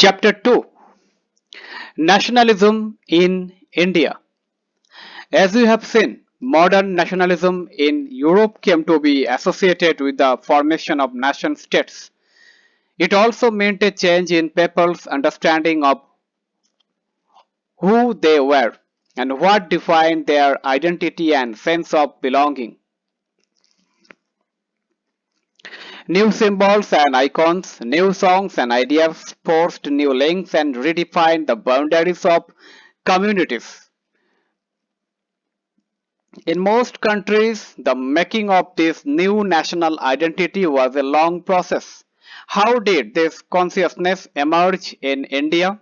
Chapter 2: Nationalism in India. As we have seen, modern nationalism in Europe came to be associated with the formation of nation states. It also meant a change in people's understanding of who they were and what defined their identity and sense of belonging. New symbols and icons, new songs and ideas forced new links and redefined the boundaries of communities. In most countries, the making of this new national identity was a long process. How did this consciousness emerge in India?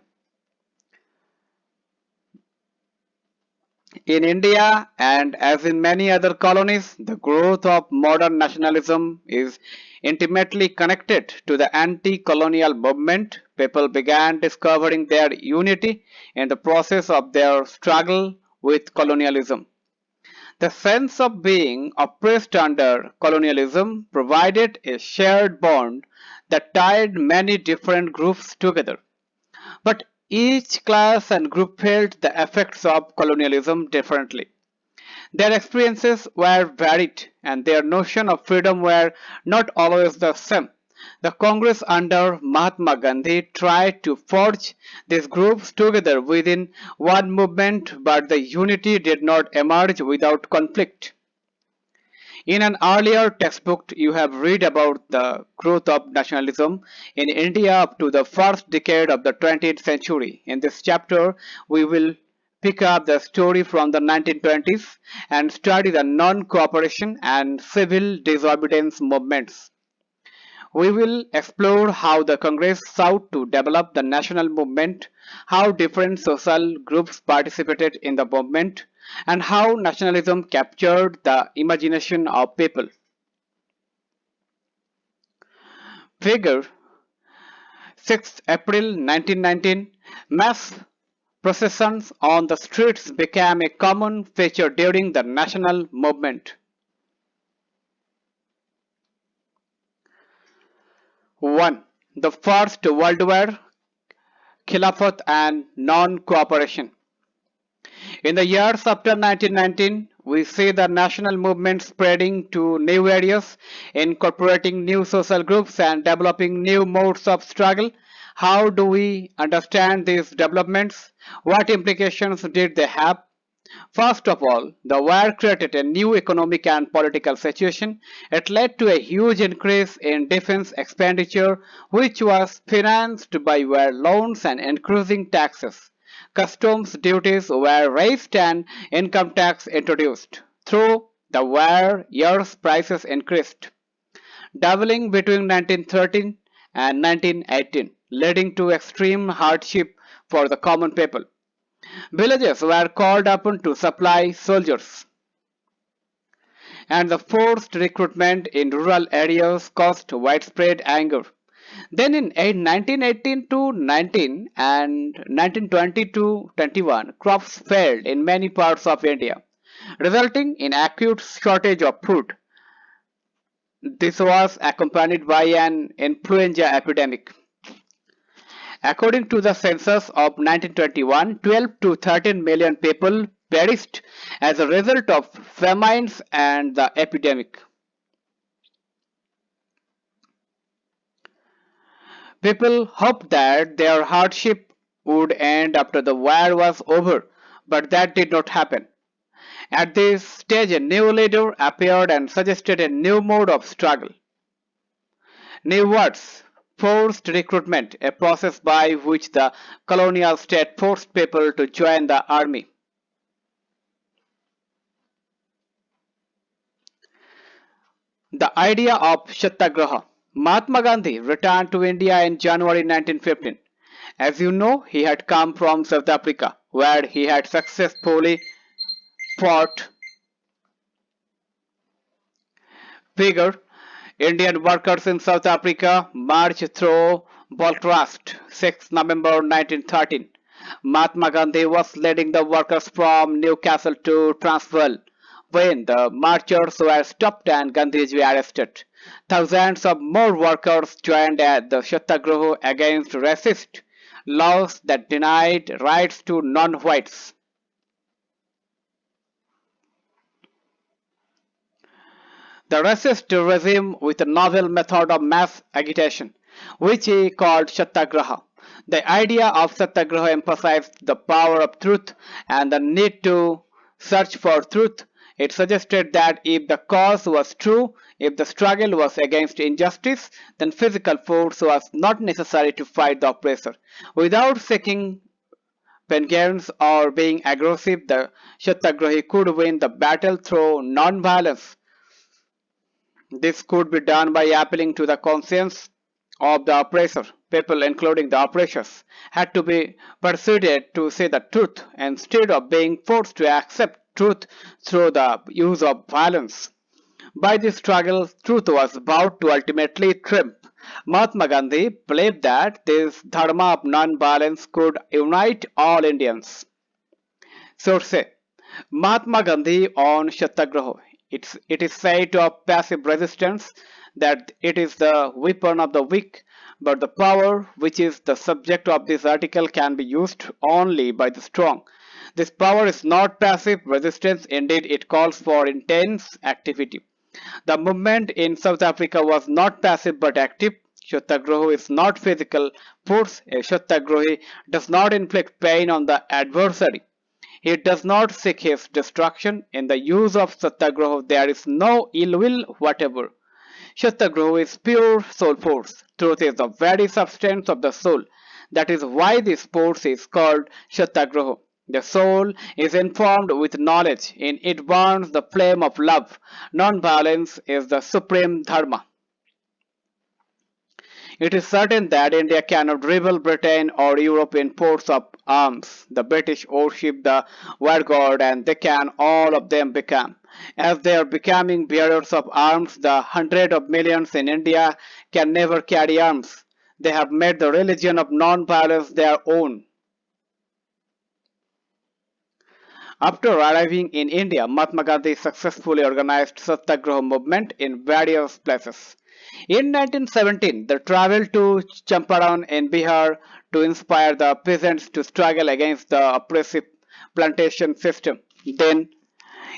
In India, and as in many other colonies, the growth of modern nationalism is intimately connected to the anti-colonial movement. People began discovering their unity in the process of their struggle with colonialism. The sense of being oppressed under colonialism provided a shared bond that tied many different groups together. But each class and group felt the effects of colonialism differently. Their experiences were varied and their notion of freedom were not always the same. The Congress under Mahatma Gandhi tried to forge these groups together within one movement, but the unity did not emerge without conflict. In an earlier textbook, you have read about the growth of nationalism in India up to the first decade of the 20th century. In this chapter, we will pick up the story from the 1920s and study the non-cooperation and civil disobedience movements. We will explore how the Congress sought to develop the national movement, how different social groups participated in the movement, and how nationalism captured the imagination of people. Figure 6 April 1919, mass processions on the streets became a common feature during the national movement. 1. The First World War, Khilafat and non-cooperation. In the years after 1919, we see the national movement spreading to new areas, incorporating new social groups and developing new modes of struggle. How do we understand these developments? What implications did they have? First of all, the war created a new economic and political situation. It led to a huge increase in defense expenditure, which was financed by war loans and increasing taxes. Customs duties were raised and income tax introduced. Through the war years, prices increased, doubling between 1913 and 1918, leading to extreme hardship for the common people. Villages were called upon to supply soldiers, and the forced recruitment in rural areas caused widespread anger. Then in 1918 to 19 and 1920 to 21, crops failed in many parts of India, resulting in acute shortage of food. This was accompanied by an influenza epidemic. According to the census of 1921, 12 to 13 million people perished as a result of famines and the epidemic. People hoped that their hardship would end after the war was over, but that did not happen. At this stage, a new leader appeared and suggested a new mode of struggle. New words: forced recruitment, a process by which the colonial state forced people to join the army. The idea of Satyagraha. Mahatma Gandhi returned to India in January 1915. As you know, he had come from South Africa, where he had successfully fought. Figure: Indian workers in South Africa marched through Belfast, 6 November 1913. Mahatma Gandhi was leading the workers from Newcastle to Transvaal when the marchers were stopped and Gandhiji arrested. Thousands of more workers joined at the Satyagraha against racist laws that denied rights to non-whites. The racist regime with a novel method of mass agitation, which he called Satyagraha. The idea of Satyagraha emphasized the power of truth and the need to search for truth. It suggested that if the cause was true, if the struggle was against injustice, then physical force was not necessary to fight the oppressor. Without seeking vengeance or being aggressive, the Satyagrahi could win the battle through non-violence. This could be done by appealing to the conscience of the oppressor. People, including the oppressors, had to be persuaded to say the truth instead of being forced to accept truth through the use of violence. By this struggle, truth was bound to ultimately triumph. Mahatma Gandhi believed that this dharma of non-violence could unite all Indians. Source: Mahatma Gandhi on Satyagraha. It is said of passive resistance that it is the weapon of the weak, but the power which is the subject of this article can be used only by the strong. This power is not passive resistance, indeed, it calls for intense activity. The movement in South Africa was not passive but active. Satyagraha is not physical force. A Satyagrahi does not inflict pain on the adversary. He does not seek his destruction. In the use of Satyagraha, there is no ill will whatever. Satyagraha is pure soul force. Truth is the very substance of the soul. That is why this force is called Satyagraha. The soul is informed with knowledge. In it burns the flame of love. Non-violence is the supreme dharma. It is certain that India cannot rival Britain or Europe in ports of arms. The British worship the war god and they can all of them become. As they are becoming bearers of arms, the hundred of millions in India can never carry arms. They have made the religion of non-violence their own. After arriving in India, Mahatma Gandhi successfully organized Satyagraha movement in various places. In 1917, they traveled to Champaran in Bihar to inspire the peasants to struggle against the oppressive plantation system. Then,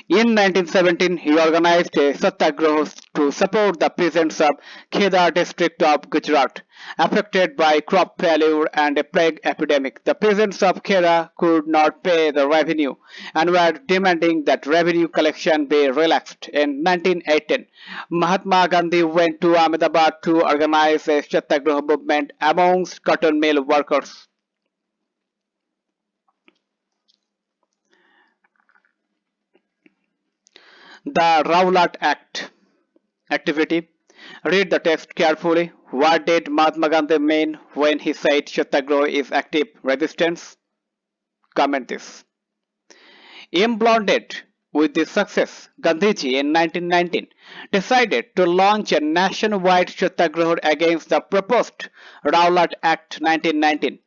in 1917, he organized a satyagraha to support the peasants of Kheda district of Gujarat, affected by crop failure and a plague epidemic. The peasants of Kheda could not pay the revenue and were demanding that revenue collection be relaxed. In 1918, Mahatma Gandhi went to Ahmedabad to organize a satyagraha movement amongst cotton mill workers. The Roulette Act activity. Read the text carefully. What did Mahatma Gandhi mean when he said Satyagraha is active resistance? Comment this. Emboldened with this success, Gandhiji in 1919 decided to launch a nationwide Satyagraha against the proposed Roulette Act 1919.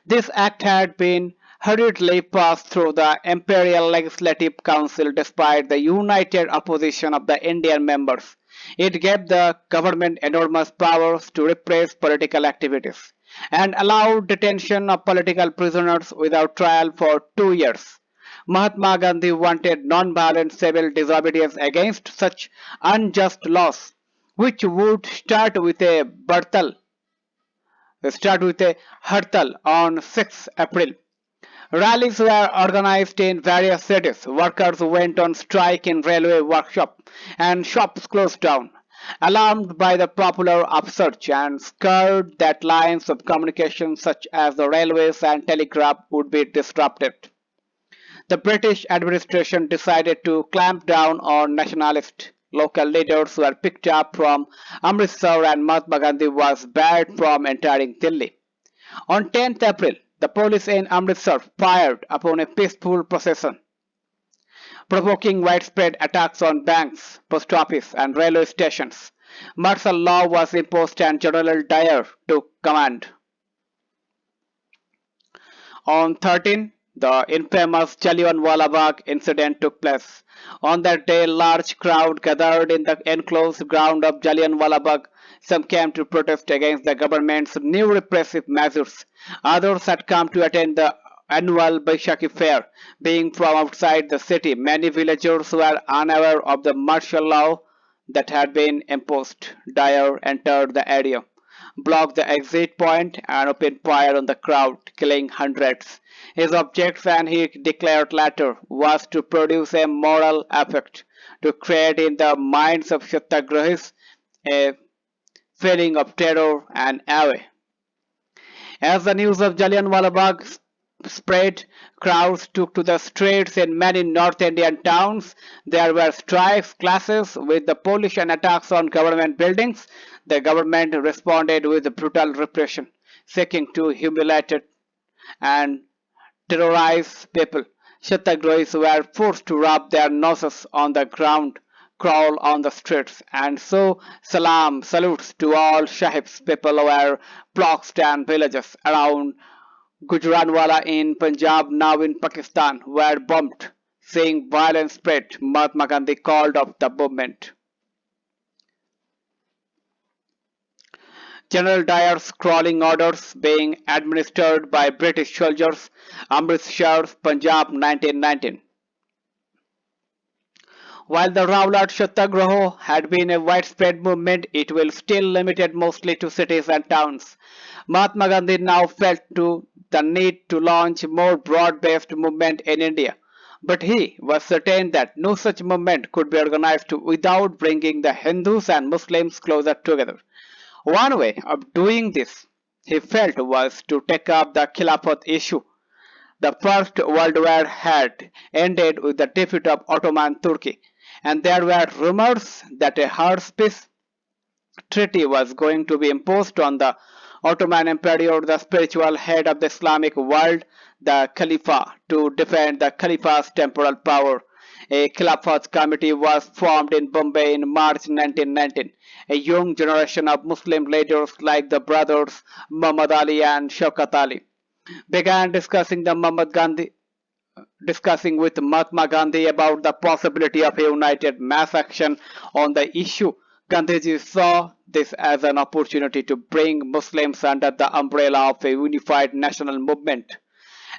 This act had been hurriedly passed through the Imperial Legislative Council despite the united opposition of the Indian members. It gave the government enormous powers to repress political activities and allowed detention of political prisoners without trial for 2 years. Mahatma Gandhi wanted non-violent civil disobedience against such unjust laws, which would start with a hartal on 6 April. Rallies were organized in various cities. Workers went on strike in railway workshops and shops closed down. Alarmed by the popular upsurge and scared that lines of communication such as the railways and telegraph would be disrupted, the British administration decided to clamp down on nationalists. Local leaders were picked up from Amritsar and Mahatma Gandhi was barred from entering Delhi. On 10th April, the police in Amritsar fired upon a peaceful procession, provoking widespread attacks on banks, post office, and railway stations. Martial law was imposed and General Dyer took command. On 13 the infamous Jallianwala Bagh incident took place. On that day, a large crowd gathered in the enclosed ground of Jallianwala Bagh. Some came to protest against the government's new repressive measures. Others had come to attend the annual Baishakhi fair. Being from outside the city, many villagers were unaware of the martial law that had been imposed. Dyer entered the area, blocked the exit point, and opened fire on the crowd, killing hundreds. His object, and he declared later, was to produce a moral effect, to create in the minds of Satyagrahis a feeling of terror and awe. As the news of Jallianwala Bagh spread, crowds took to the streets in many North Indian towns. There were strikes, clashes with the police and attacks on government buildings. The government responded with brutal repression, seeking to humiliate and terrorize people. Satyagrahis were forced to rub their noses on the ground, crawl on the streets, and show salutes to all Sahibs. People were flocks and villages around Gujranwala in Punjab, now in Pakistan, were bombed. Seeing violence spread, Mahatma Gandhi called off the movement. General Dyer's crawling orders being administered by British soldiers, Amritsar, Punjab, 1919. While the Roulette Satyagraha had been a widespread movement, it was still limited mostly to cities and towns. Mahatma Gandhi now felt the need to launch a more broad-based movement in India. But he was certain that no such movement could be organized without bringing the Hindus and Muslims closer together. One way of doing this, he felt, was to take up the Khilafat issue. The First World War had ended with the defeat of Ottoman Turkey, and there were rumors that a harsh peace treaty was going to be imposed on the Ottoman Emperor, the spiritual head of the Islamic world, the Khalifa, to defend the Khalifa's temporal power. A Khilafat committee was formed in Bombay in March 1919. A young generation of Muslim leaders like the brothers Muhammad Ali and Shaukat Ali began discussing with Mahatma Gandhi about the possibility of a united mass action on the issue. Gandhiji saw this as an opportunity to bring Muslims under the umbrella of a unified national movement.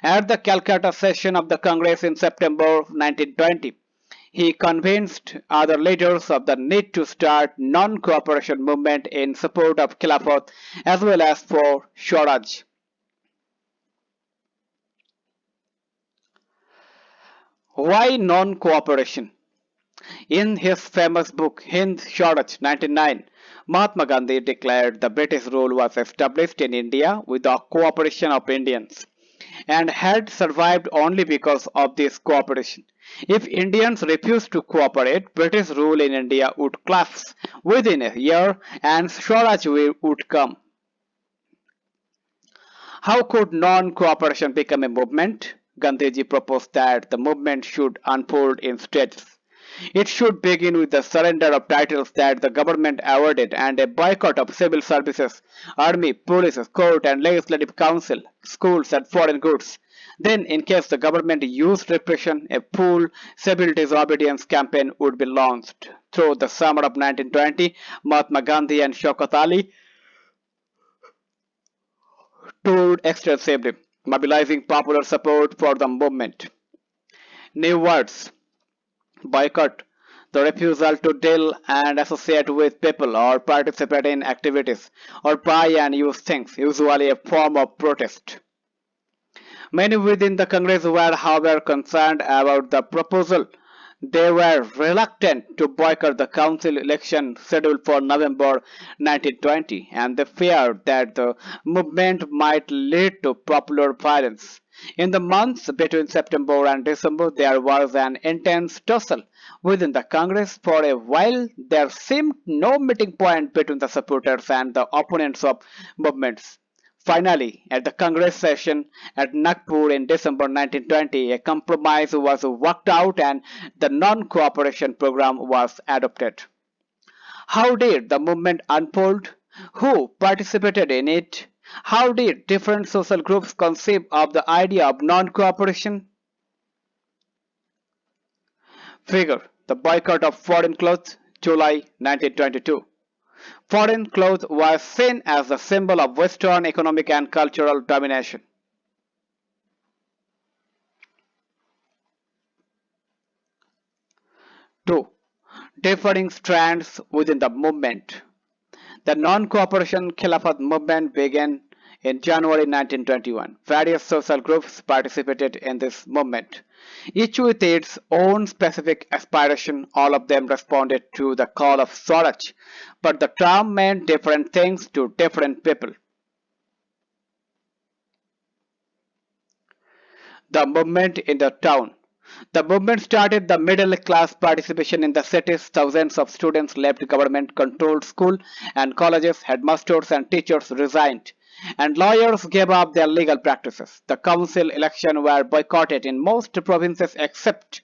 At the Calcutta session of the Congress in September 1920, he convinced other leaders of the need to start non-cooperation movement in support of Khilafat as well as for Swaraj. Why non-cooperation? In his famous book Hind Swaraj 1909, Mahatma Gandhi declared the British rule was established in India with the cooperation of Indians and had survived only because of this cooperation. If Indians refused to cooperate, British rule in India would collapse within a year and Swaraj would come. How could non-cooperation become a movement? Gandhiji proposed that the movement should unfold in stages. It should begin with the surrender of titles that the government awarded and a boycott of civil services, army, police, court and legislative council, schools and foreign goods. Then, in case the government used repression, a full civil disobedience campaign would be launched. Through the summer of 1920, Mahatma Gandhi and Shaukat Ali toured extensively, mobilizing popular support for the movement. New words: boycott, the refusal to deal and associate with people or participate in activities or buy and use things, usually a form of protest. Many within the Congress were, however, concerned about the proposal. They were reluctant to boycott the council election scheduled for November 1920, and they feared that the movement might lead to popular violence. In the months between September and December, there was an intense tussle within the Congress. For a while, there seemed no meeting point between the supporters and the opponents of movements. Finally, at the Congress session at Nagpur in December 1920, a compromise was worked out and the non-cooperation program was adopted. How did the movement unfold? Who participated in it? How did different social groups conceive of the idea of non-cooperation? Figure: the boycott of foreign clothes, July 1922. Foreign clothes was seen as the symbol of Western economic and cultural domination. 2. Differing strands within the movement. The non-cooperation Khilafat movement began in January 1921. Various social groups participated in this movement, each with its own specific aspiration. All of them responded to the call of Swaraj, but the term meant different things to different people. The movement in the town. The movement started the middle class participation in the cities. Thousands of students left government controlled schools and colleges, headmasters and teachers resigned, and lawyers gave up their legal practices. The council elections were boycotted in most provinces except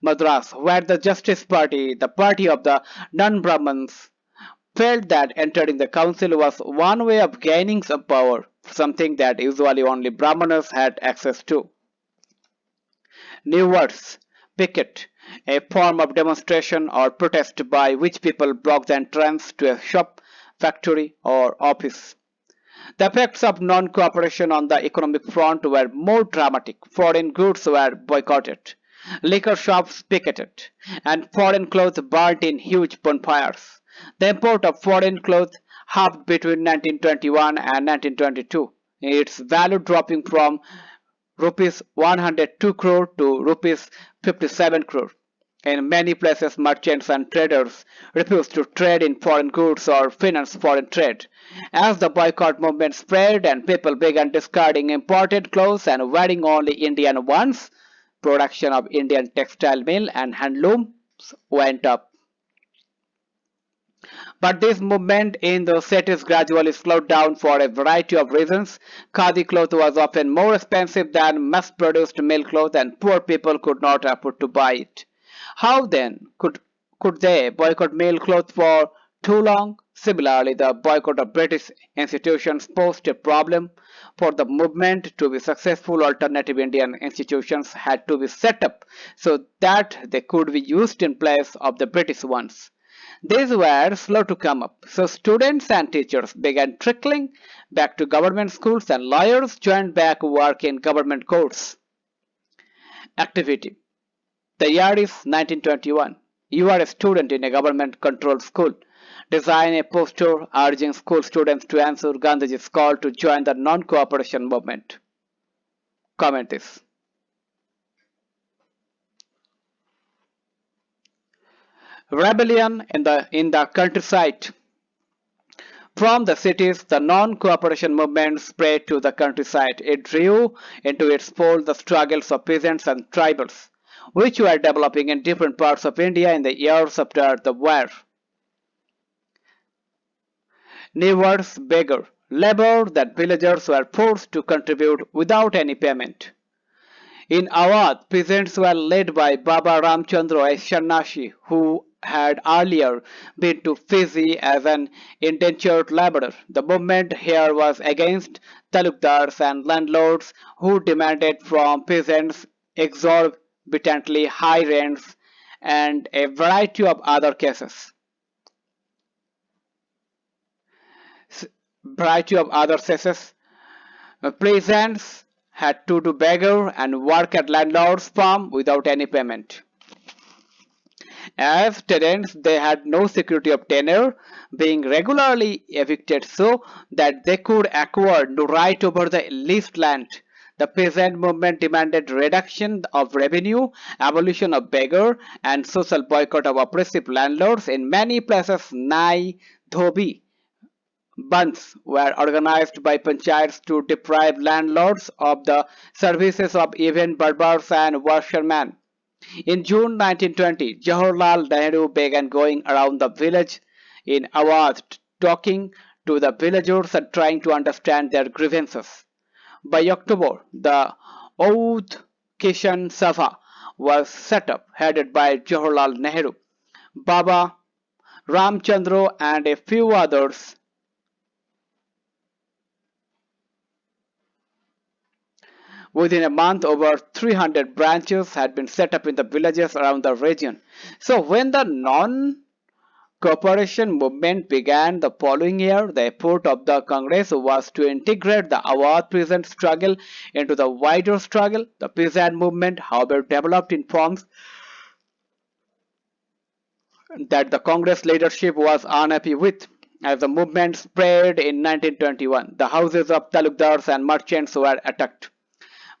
Madras, where the Justice Party, the party of the non-Brahmins, felt that entering the council was one way of gaining some power, something that usually only Brahmanas had access to. New words: picket, a form of demonstration or protest by which people block the entrance to a shop, factory, or office. The effects of non-cooperation on the economic front were more dramatic. Foreign goods were boycotted, liquor shops picketed, and foreign clothes burnt in huge bonfires. The import of foreign clothes halved between 1921 and 1922, its value dropping from rupees 102 crore to rupees 57 crore. In many places, merchants and traders refused to trade in foreign goods or finance foreign trade. As the boycott movement spread and people began discarding imported clothes and wearing only Indian ones, production of Indian textile mill and handlooms went up. But this movement in the cities gradually slowed down for a variety of reasons. Khadi cloth was often more expensive than mass-produced mill cloth, and poor people could not afford to buy it. How then could they boycott mill cloth for too long? Similarly, the boycott of British institutions posed a problem. For the movement to be successful, alternative Indian institutions had to be set up so that they could be used in place of the British ones. These were slow to come up, so students and teachers began trickling back to government schools and lawyers joined back work in government courts. Activity. The year is 1921. You are a student in a government controlled school. Design a poster urging school students to answer Gandhiji's call to join the non-cooperation movement. Comment this. Rebellion in the countryside. From the cities, the non-cooperation movement spread to the countryside. It drew into its fold the struggles of peasants and tribals, which were developing in different parts of India in the years after the war. New words: beggar, labor that villagers were forced to contribute without any payment. In Awadh, peasants were led by Baba Ramchandra, a Sannyasi who had earlier been to Fiji as an indentured laborer. The movement here was against talukdars and landlords who demanded from peasants exorbitantly high rents and a variety of other cases. Peasants had to do beggar and work at landlord's farm without any payment. As tenants, they had no security of tenure, being regularly evicted so that they could acquire no right over the leased land. The peasant movement demanded reduction of revenue, abolition of beggar, and social boycott of oppressive landlords. In many places, Nai, Dhobi, Bunds were organized by panchayats to deprive landlords of the services of even berbers and washermen. In June 1920, Jawaharlal Nehru began going around the village in Awadh talking to the villagers and trying to understand their grievances. By October, the Oudh Kishan Sabha was set up, headed by Jawaharlal Nehru, Baba Ramchandra, and a few others. Within a month, over 300 branches had been set up in the villages around the region. So when the non-cooperation movement began the following year, the effort of the Congress was to integrate the Awadh peasant struggle into the wider struggle. The peasant movement, however, developed in forms that the Congress leadership was unhappy with. As the movement spread in 1921, the houses of talukdars and merchants were attacked.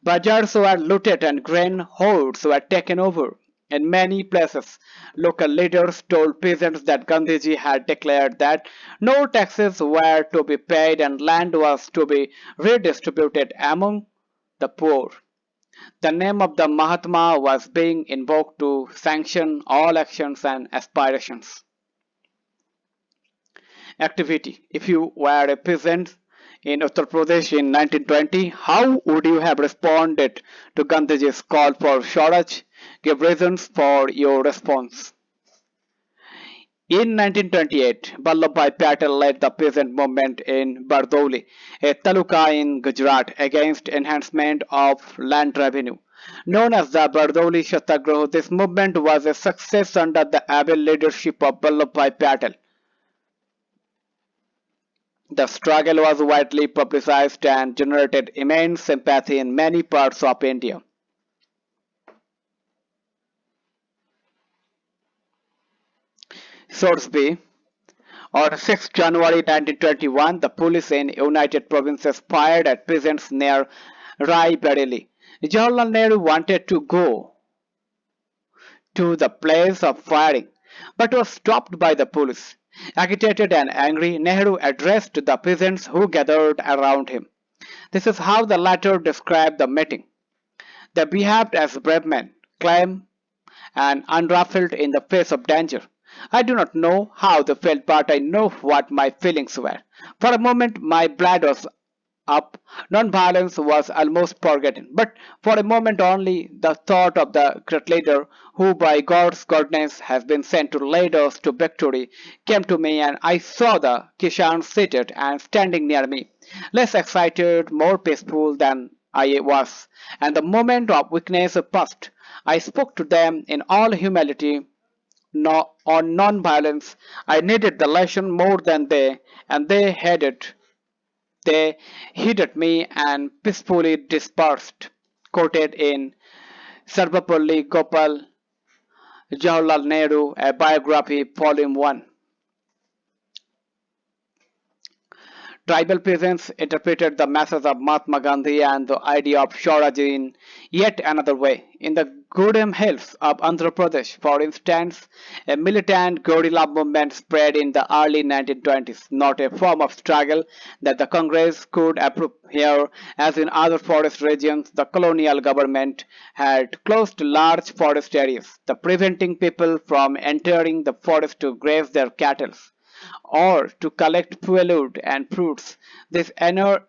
Bazaars were looted and grain hoards were taken over. In many places, local leaders told peasants that Gandhiji had declared that no taxes were to be paid and land was to be redistributed among the poor. The name of the Mahatma was being invoked to sanction all actions and aspirations. Activity. If you were a peasant in Uttar Pradesh in 1920, how would you have responded to Gandhiji's call for Swaraj? Give reasons for your response. In 1928, Vallabhbhai Patel led the peasant movement in Bardoli, a taluka in Gujarat, against enhancement of land revenue. Known as the Bardoli Satyagraha, this movement was a success under the able leadership of Vallabhbhai Patel. The struggle was widely publicized and generated immense sympathy in many parts of India. Source B. On 6 January 1921, the police in United Provinces fired at peasants near Rai Bareli. Jawaharlal Nehru wanted to go to the place of firing, but was stopped by the police. Agitated and angry, Nehru addressed the peasants who gathered around him. This is how the latter described the meeting. They behaved as brave men, calm and unruffled in the face of danger. I do not know how they felt, but I know what my feelings were. For a moment, my blood was up. Non-violence was almost forgotten. But for a moment only, the thought of the great leader, who by God's goodness has been sent to lead us to victory, came to me, and I saw the Kishans seated and standing near me, less excited, more peaceful than I was. And the moment of weakness passed. I spoke to them in all humility, no, on non-violence. I needed the lesson more than they, and they had it. They heeded me and peacefully dispersed. Quoted in Sarvapalli Gopal, Jawaharlal Nehru, a biography, volume 1. Tribal peasants interpreted the message of Mahatma Gandhi and the idea of Swaraj in yet another way. In the Gudem Hills of Andhra Pradesh, for instance, a militant guerrilla movement spread in the early 1920s, not a form of struggle that the Congress could approve. Here, as in other forest regions, the colonial government had closed large forest areas, preventing people from entering the forest to graze their cattle or to collect fuelwood and fruits. This enraged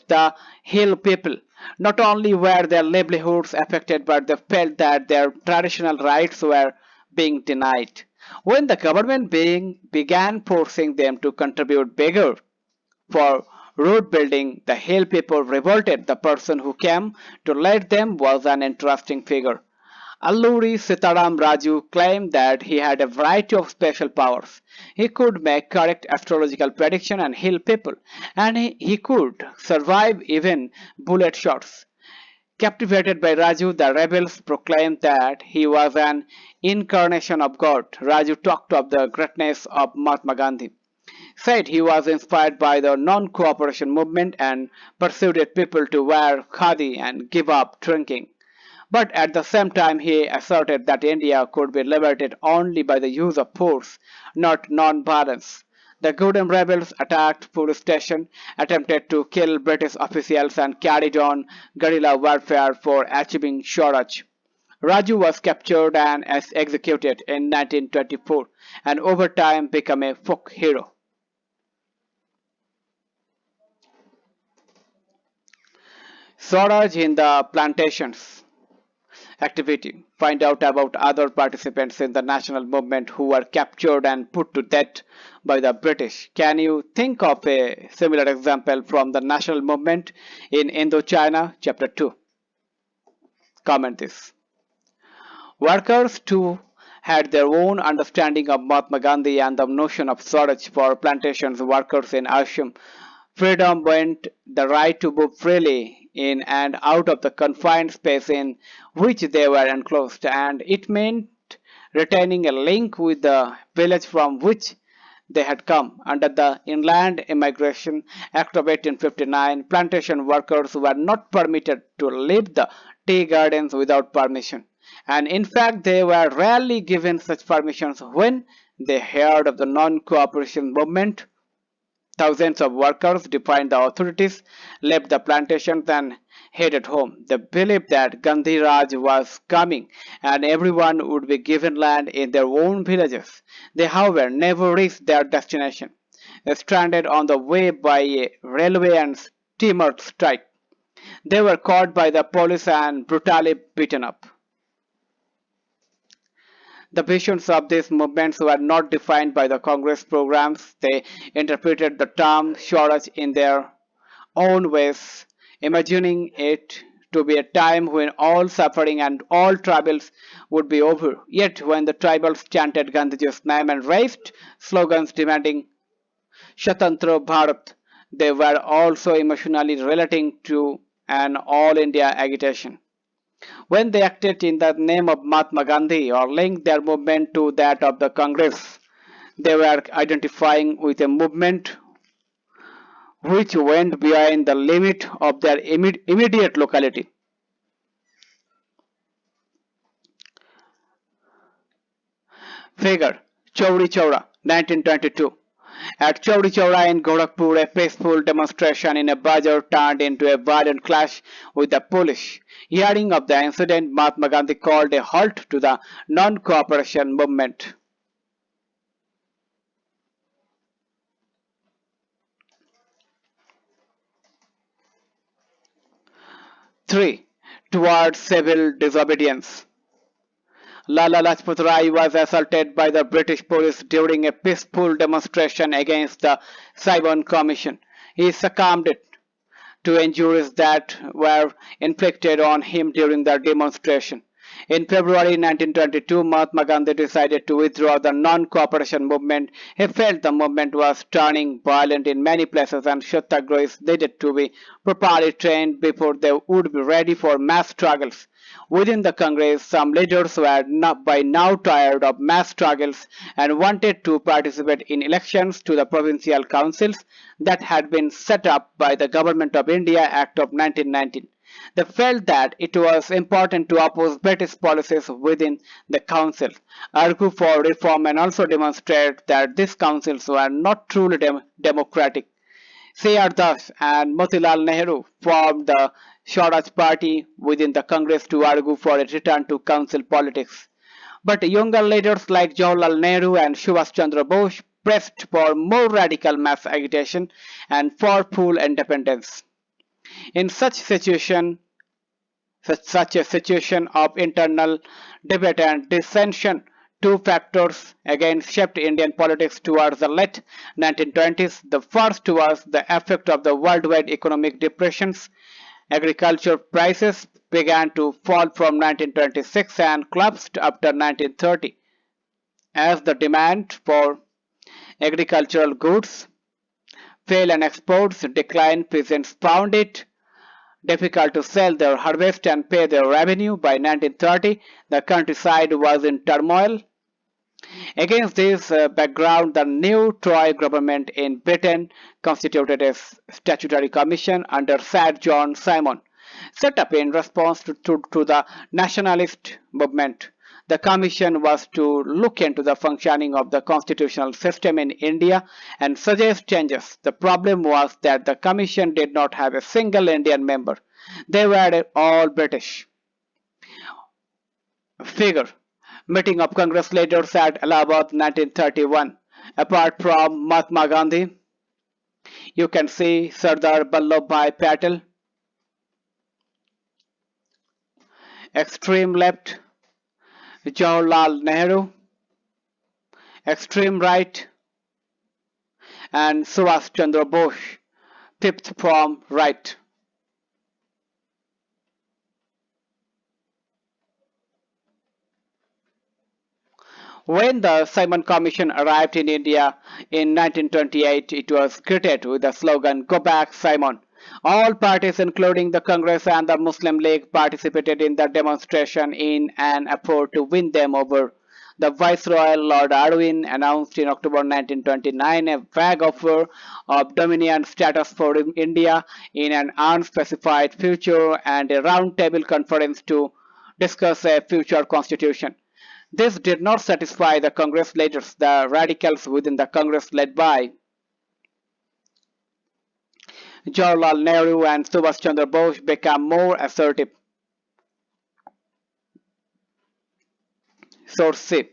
the hill people. Not only were their livelihoods affected, but they felt that their traditional rights were being denied. When the government began forcing them to contribute bigger for road building, the hill people revolted. The person who came to lead them was an interesting figure. Alluri Sitaram Raju claimed that he had a variety of special powers. He could make correct astrological prediction and heal people, and he could survive even bullet shots. Captivated by Raju, the rebels proclaimed that he was an incarnation of God. Raju talked of the greatness of Mahatma Gandhi, said he was inspired by the non-cooperation movement, and persuaded people to wear khadi and give up drinking. But at the same time, he asserted that India could be liberated only by the use of force, not non-violence. The Gudem rebels attacked police station, attempted to kill British officials, and carried on guerrilla warfare for achieving Swaraj. Raju was captured and executed in 1924, and over time became a folk hero. Swaraj in the plantations. activity. Find out about other participants in the national movement who were captured and put to death by the British. Can you think of a similar example from the national movement in Indochina? Chapter 2. Comment this. Workers too had their own understanding of Mahatma Gandhi and the notion of Swaraj. For plantations workers in Assam, freedom meant the right to move freely in and out of the confined space in which they were enclosed, and it meant retaining a link with the village from which they had come. Under the Inland Immigration Act of 1859, plantation workers were not permitted to leave the tea gardens without permission, and in fact they were rarely given such permissions. When they heard of the non-cooperation movement, thousands of workers, defied the authorities, left the plantations and headed home. They believed that Gandhi Raj was coming and everyone would be given land in their own villages. They, however, never reached their destination, stranded on the way by a railway and steamer strike. They were caught by the police and brutally beaten up. The visions of these movements were not defined by the Congress programs. They interpreted the term Swaraj in their own ways, imagining it to be a time when all suffering and all troubles would be over. Yet, when the tribals chanted Gandhiji's name and raised slogans demanding Shatantra Bharat, they were also emotionally relating to an all India agitation. When they acted in the name of Mahatma Gandhi or linked their movement to that of the Congress, they were identifying with a movement which went beyond the limit of their immediate locality. Figure Chauri Chaura, 1922. At Chauri Chaura in Gorakhpur, a peaceful demonstration in a bazaar turned into a violent clash with the police. Hearing of the incident, Mahatma Gandhi called a halt to the non-cooperation movement. 3. Towards civil disobedience. Lala Lajpat Rai was assaulted by the British police during a peaceful demonstration against the Simon Commission. He succumbed to injuries that were inflicted on him during the demonstration. In February 1922, Mahatma Gandhi decided to withdraw the non-cooperation movement. He felt the movement was turning violent in many places and Satyagrahis needed to be properly trained before they would be ready for mass struggles. Within the Congress, some leaders were by now tired of mass struggles and wanted to participate in elections to the provincial councils that had been set up by the Government of India Act of 1919. They felt that it was important to oppose British policies within the council, argue for reform, and also demonstrate that these councils were not truly democratic. C.R. Das and Motilal Nehru formed the Swaraj Party within the Congress to argue for a return to council politics. But younger leaders like Jawaharlal Nehru and Subhash Chandra Bose pressed for more radical mass agitation and for full independence. In such a situation of internal debate and dissension, two factors again shaped Indian politics towards the late 1920s. The first was the effect of the worldwide economic depressions. Agriculture prices began to fall from 1926 and collapsed after 1930 as the demand for agricultural goods fell and exports declined. Peasants found it difficult to sell their harvest and pay their revenue. By 1930, the countryside was in turmoil. Against this background, the new Tory government in Britain constituted a statutory commission under Sir John Simon, set up in response to the nationalist movement. The commission was to look into the functioning of the constitutional system in India and suggest changes. The problem was that the commission did not have a single Indian member. They were all British. Figure Meeting of Congress leaders at Allahabad 1931. Apart from Mahatma Gandhi, you can see Sardar Vallabhbhai Patel. extreme left, Jawaharlal Nehru, extreme right, and Subhash Chandra Bose, fifth from right. When the Simon Commission arrived in India in 1928, it was greeted with the slogan, "Go back, Simon." All parties, including the Congress and the Muslim League, participated in the demonstration in an effort to win them over. The Viceroy, Lord Irwin, announced in October 1929 a vague offer of dominion status for India in an unspecified future and a round-table conference to discuss a future constitution. This did not satisfy the Congress leaders. The radicals within the Congress, led by Jawaharlal Nehru and Subhash Chandra Bose, became more assertive. Source C.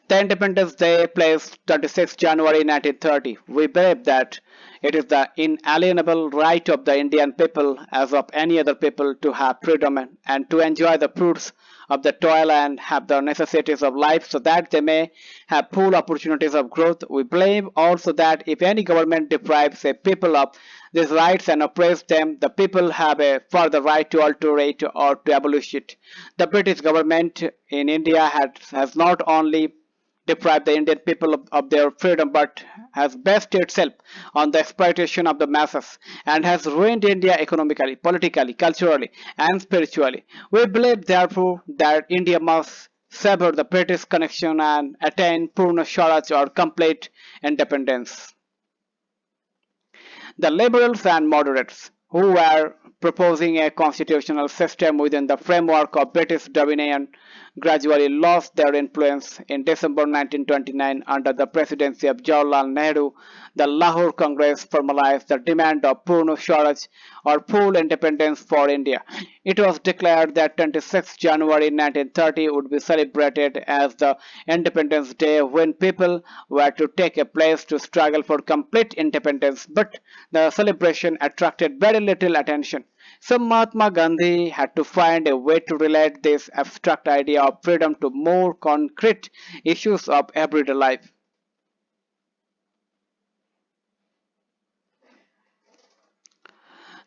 The Independence Day placed 26 January 1930. We believe that it is the inalienable right of the Indian people, as of any other people, to have freedom and to enjoy the fruits of the toil and have the necessities of life so that they may have full opportunities of growth. We believe also that if any government deprives a people of these rights and oppresses them, the people have a further right to alter it or to abolish it. The British government in India has not only deprived the Indian people of their freedom but has based itself on the exploitation of the masses and has ruined India economically, politically, culturally, and spiritually. We believe, therefore, that India must sever the British connection and attain Purna Swaraj or complete independence. The liberals and moderates, who were proposing a constitutional system within the framework of British dominion, gradually lost their influence. In December 1929, under the presidency of Jawaharlal Nehru, the Lahore Congress formalized the demand of Purna Swaraj or full independence for India. It was declared that 26 January 1930 would be celebrated as the Independence Day, when people were to take a place to struggle for complete independence, but the celebration attracted very little attention. So Mahatma Gandhi had to find a way to relate this abstract idea of freedom to more concrete issues of everyday life.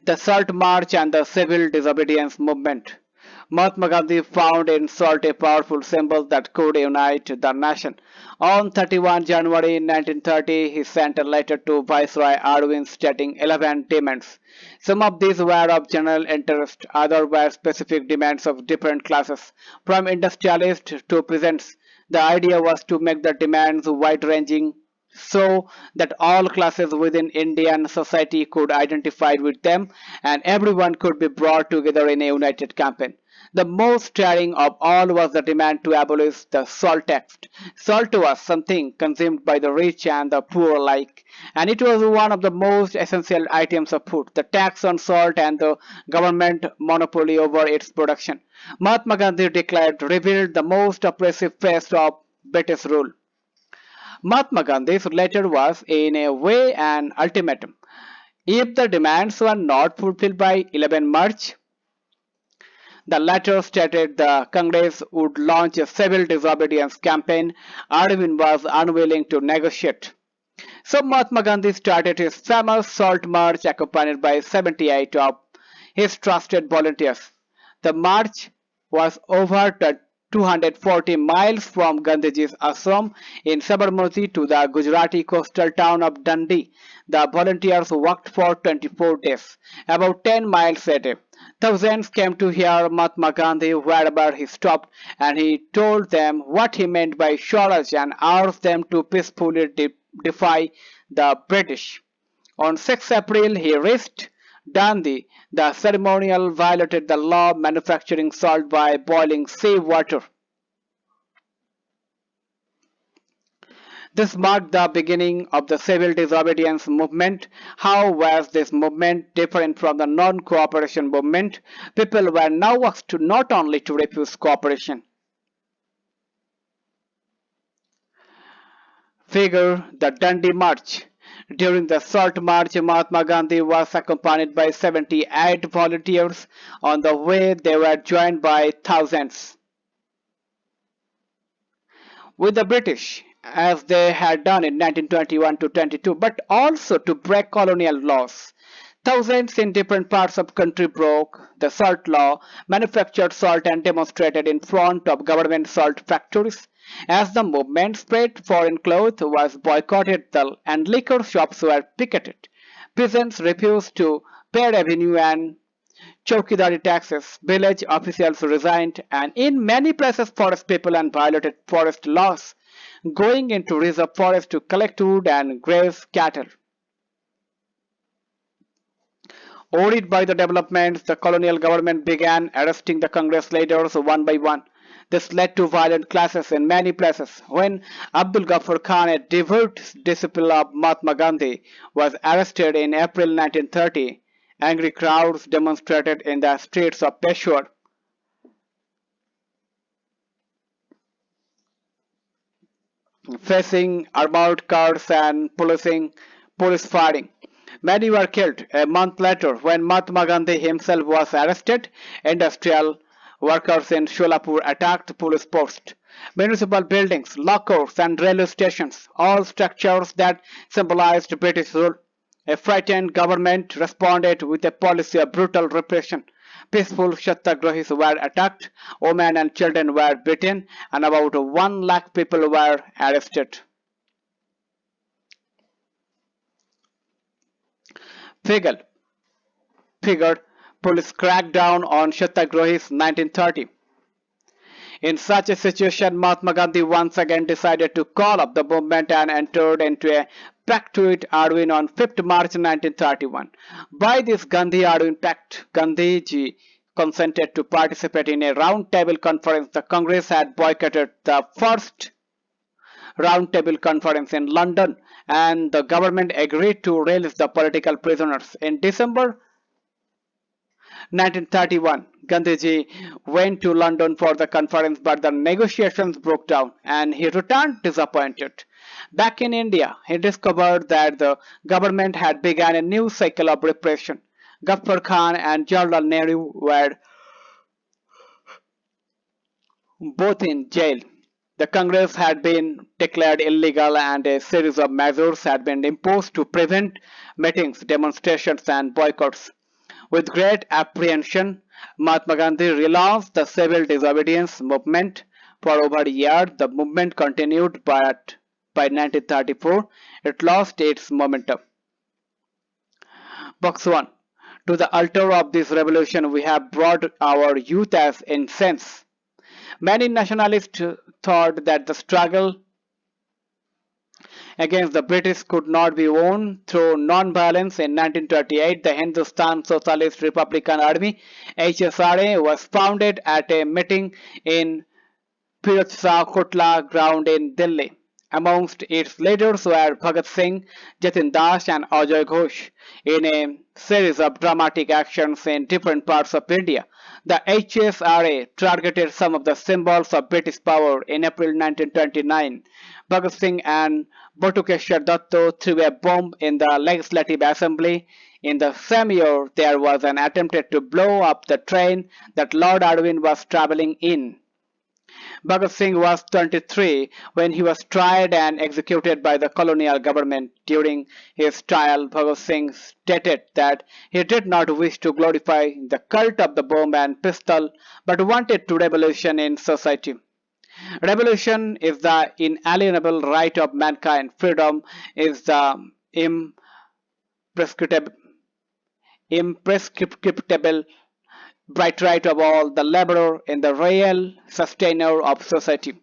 The Salt March and the Civil Disobedience Movement. Mahatma Gandhi found in salt a powerful symbol that could unite the nation. On 31 January 1930, he sent a letter to Viceroy Irwin stating 11 demands. Some of these were of general interest, others were specific demands of different classes, from industrialists to peasants. The idea was to make the demands wide-ranging so that all classes within Indian society could identify with them and everyone could be brought together in a united campaign. The most stirring of all was the demand to abolish the salt tax. Salt was something consumed by the rich and the poor alike, and it was one of the most essential items of food. The tax on salt and the government monopoly over its production, Mahatma Gandhi declared, revealed the most oppressive phase of British rule. Mahatma Gandhi's letter was, in a way, an ultimatum. If the demands were not fulfilled by 11 March, the letter stated the Congress would launch a civil disobedience campaign. Irwin was unwilling to negotiate. So Mahatma Gandhi started his famous Salt March accompanied by 78 of his trusted volunteers. The march was over 240 miles from Gandhiji's ashram in Sabarmati to the Gujarati coastal town of Dundee. The volunteers worked for 24 days, about 10 miles a day. Thousands came to hear Mahatma Gandhi wherever he stopped, and he told them what he meant by Swaraj and urged them to peacefully defy the British. On 6 April, he reached Dundee. The ceremonial violated the law manufacturing salt by boiling sea water. This marked the beginning of the civil disobedience movement. How was this movement different from the non-cooperation movement? People were now asked to not only to refuse cooperation. Figure the Dundee March. During the Salt March, Mahatma Gandhi was accompanied by 78 volunteers. On the way, they were joined by thousands with the British, as they had done in 1921 to 22, but also to break colonial laws. Thousands in different parts of country broke the salt law, manufactured salt and demonstrated in front of government salt factories. As the movement spread, foreign cloth was boycotted and liquor shops were picketed. Peasants refused to pay revenue and Chowkidari taxes, village officials resigned, and in many places forest people and violated forest laws, going into reserve forest to collect wood and graze cattle. Worried by the developments, the colonial government began arresting the Congress leaders one by one. This led to violent clashes in many places. When Abdul Ghaffar Khan, a devout disciple of Mahatma Gandhi, was arrested in April 1930, angry crowds demonstrated in the streets of Peshawar. Facing armored cars and police firing. Many were killed. A month later, when Mahatma Gandhi himself was arrested, industrial workers in Sholapur attacked police posts, municipal buildings, law courts, and railway stations, all structures that symbolized British rule. A frightened government responded with a policy of brutal repression. Peaceful Satyagrahis were attacked, women and children were beaten, and about 1 lakh people were arrested. Figure, figured police cracked down on Satyagrahis 1930. In such a situation, Mahatma Gandhi once again decided to call up the movement and entered into a pact with Arvind on 5th March 1931. By this Gandhi-Arvind Pact, Gandhiji consented to participate in a round-table conference. The Congress had boycotted the first round-table conference in London, and the government agreed to release the political prisoners. In December 1931, Gandhiji went to London for the conference, but the negotiations broke down and he returned disappointed. Back in India, he discovered that the government had begun a new cycle of repression. Ghaffar Khan and Jawaharlal Nehru were both in jail. The Congress had been declared illegal and a series of measures had been imposed to prevent meetings, demonstrations, and boycotts. With great apprehension, Mahatma Gandhi relaunched the civil disobedience movement. For over a year, the movement continued, but by 1934, it lost its momentum. Box 1. To the altar of this revolution, we have brought our youth as incense. Many nationalists thought that the struggle against the British could not be won through non-violence. In 1928, the Hindustan Socialist Republican Army (HSRA) was founded at a meeting in Firozshah Kotla ground in Delhi. Amongst its leaders were Bhagat Singh, Jatin Das, and Ajay Ghosh. In a series of dramatic actions in different parts of India, the HSRA targeted some of the symbols of British power. In April 1929, Bhagat Singh and Batukeshwar Datto threw a bomb in the Legislative Assembly. In the same year, there was an attempt to blow up the train that Lord Irwin was traveling in. Bhagat Singh was 23 when he was tried and executed by the colonial government. During his trial, Bhagat Singh stated that he did not wish to glorify the cult of the bomb and pistol, but wanted to revolution in society. Revolution is the inalienable right of mankind. Freedom is the imprescriptible bright right of all, the laborer in the real sustainer of society.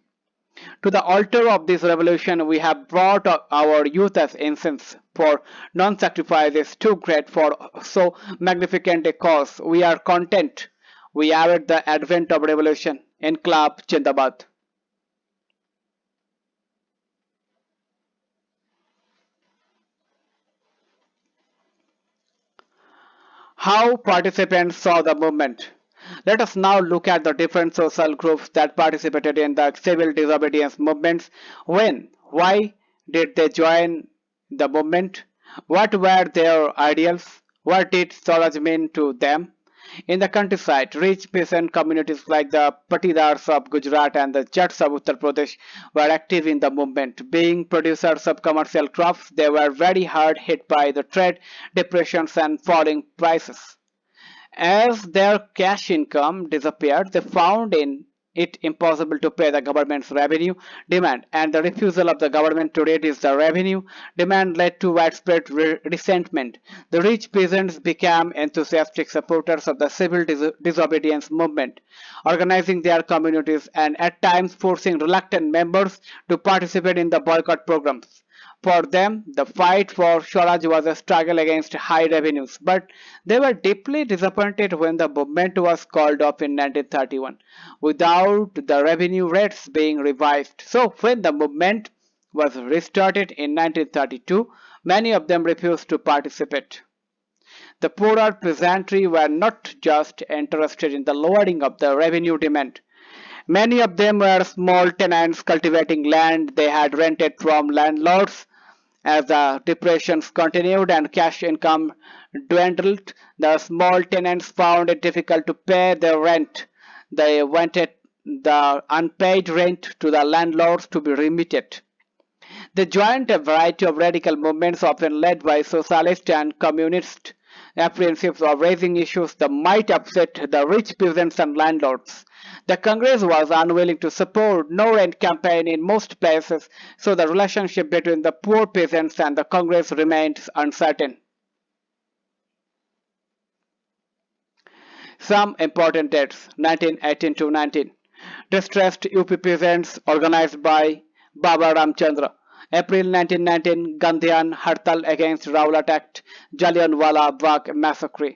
To the altar of this revolution, we have brought our youth as incense, for non-sacrifice is too great for so magnificent a cause. We are content. We await the advent of revolution. Inqilab Jindabad. How participants saw the movement. Let us now look at the different social groups that participated in the civil disobedience movements. When, why did they join the movement? What were their ideals? What did Swaraj mean to them? In the countryside, rich peasant communities like the Patidars of Gujarat and the Jats of Uttar Pradesh were active in the movement. Being producers of commercial crops, they were very hard hit by the trade depressions and falling prices. As their cash income disappeared, they found it impossible to pay the government's revenue demand, and the refusal of the government to reduce the revenue demand led to widespread resentment. The rich peasants became enthusiastic supporters of the civil disobedience movement, organizing their communities and at times forcing reluctant members to participate in the boycott programs. For them, the fight for Swaraj was a struggle against high revenues, but they were deeply disappointed when the movement was called off in 1931 without the revenue rates being revised. So, when the movement was restarted in 1932, many of them refused to participate. The poorer peasantry were not just interested in the lowering of the revenue demand. Many of them were small tenants cultivating land they had rented from landlords. As the depressions continued and cash income dwindled, the small tenants found it difficult to pay their rent. They wanted the unpaid rent to the landlords to be remitted. They joined a variety of radical movements, often led by socialist and communist, apprehensive of raising issues that might upset the rich peasants and landlords. The Congress was unwilling to support no rent campaign in most places, so the relationship between the poor peasants and the Congress remained uncertain. Some important dates: 1918 to 19. Distressed UP peasants organized by Baba Ramchandra. April 1919, Gandhian Hartal against Roulette Act, Jallianwala Bagh massacre.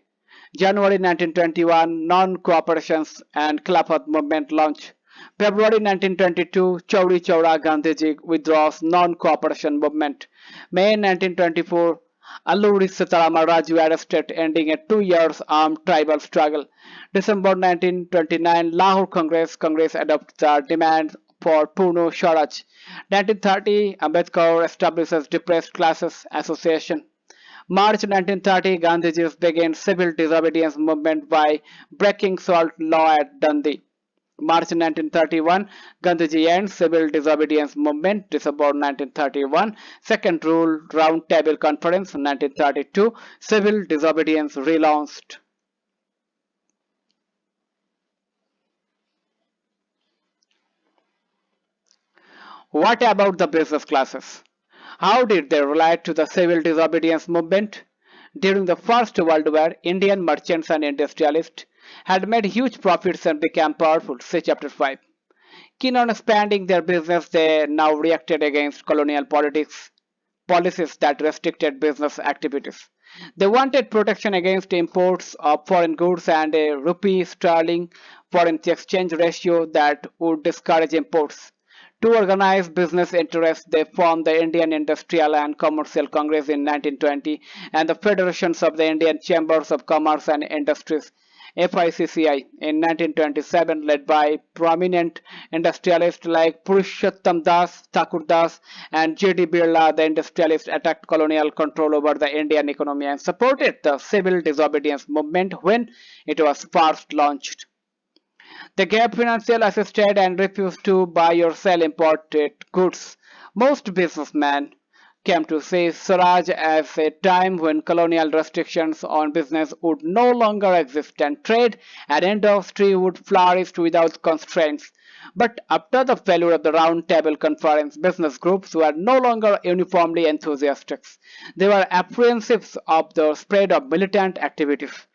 January 1921, Non-Cooperation and Khilafat movement launch. February 1922, Chauri Chaura Gandhiji withdraws Non-Cooperation movement. May 1924, Alluri Sitarama Raju arrested, ending a 2 year armed tribal struggle. December 1929, Lahore Congress adopts the demand for Purno Swaraj. 1930, Ambedkar establishes Depressed Classes Association. March 1930, Gandhiji began civil disobedience movement by breaking salt law at Dundee. March 1931, Gandhiji ends civil disobedience movement. December 1931, Second Rule Round Table Conference. 1932, civil disobedience relaunched. What about the business classes? How did they relate to the civil disobedience movement? During the First World War, Indian merchants and industrialists had made huge profits and became powerful. See Chapter 5. Keen on expanding their business, they now reacted against colonial policies that restricted business activities. They wanted protection against imports of foreign goods and a rupee sterling foreign exchange ratio that would discourage imports. To organize business interests, they formed the Indian Industrial and Commercial Congress in 1920 and the Federations of the Indian Chambers of Commerce and Industries FICCI in 1927, led by prominent industrialists like Purushottam Das, Thakur Das, and J.D. Birla. The industrialists attacked colonial control over the Indian economy and supported the civil disobedience movement when it was first launched. They gave financial assistance and refused to buy or sell imported goods. Most businessmen came to see Swaraj as a time when colonial restrictions on business would no longer exist and trade and industry would flourish without constraints. But after the failure of the Round Table Conference, business groups were no longer uniformly enthusiastic. They were apprehensive of the spread of militant activities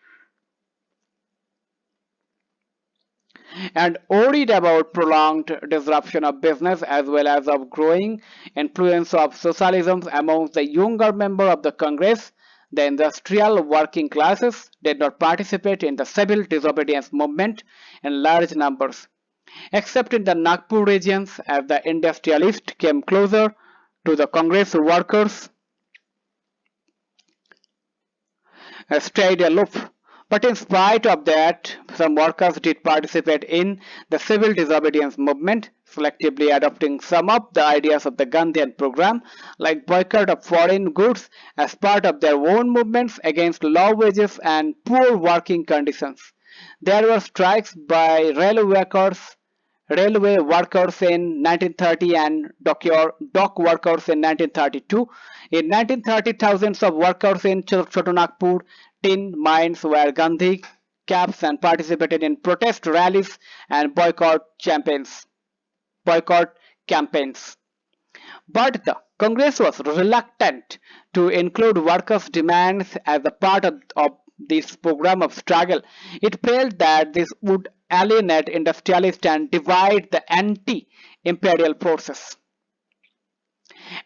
and worried about prolonged disruption of business as well as of growing influence of socialism among the younger members of the Congress. The industrial working classes did not participate in the civil disobedience movement in large numbers, except in the Nagpur regions. As the industrialists came closer to the Congress, workers stayed aloof. But in spite of that, some workers did participate in the civil disobedience movement, selectively adopting some of the ideas of the Gandhian program, like boycott of foreign goods, as part of their own movements against low wages and poor working conditions. There were strikes by railway workers in 1930 and dock workers in 1932. In 1930, thousands of workers in Chotanagpur tin mines wear Gandhi caps and participated in protest rallies and boycott campaigns. But the Congress was reluctant to include workers' demands as a part of this program of struggle. It felt that this would alienate industrialists and divide the anti-imperial forces.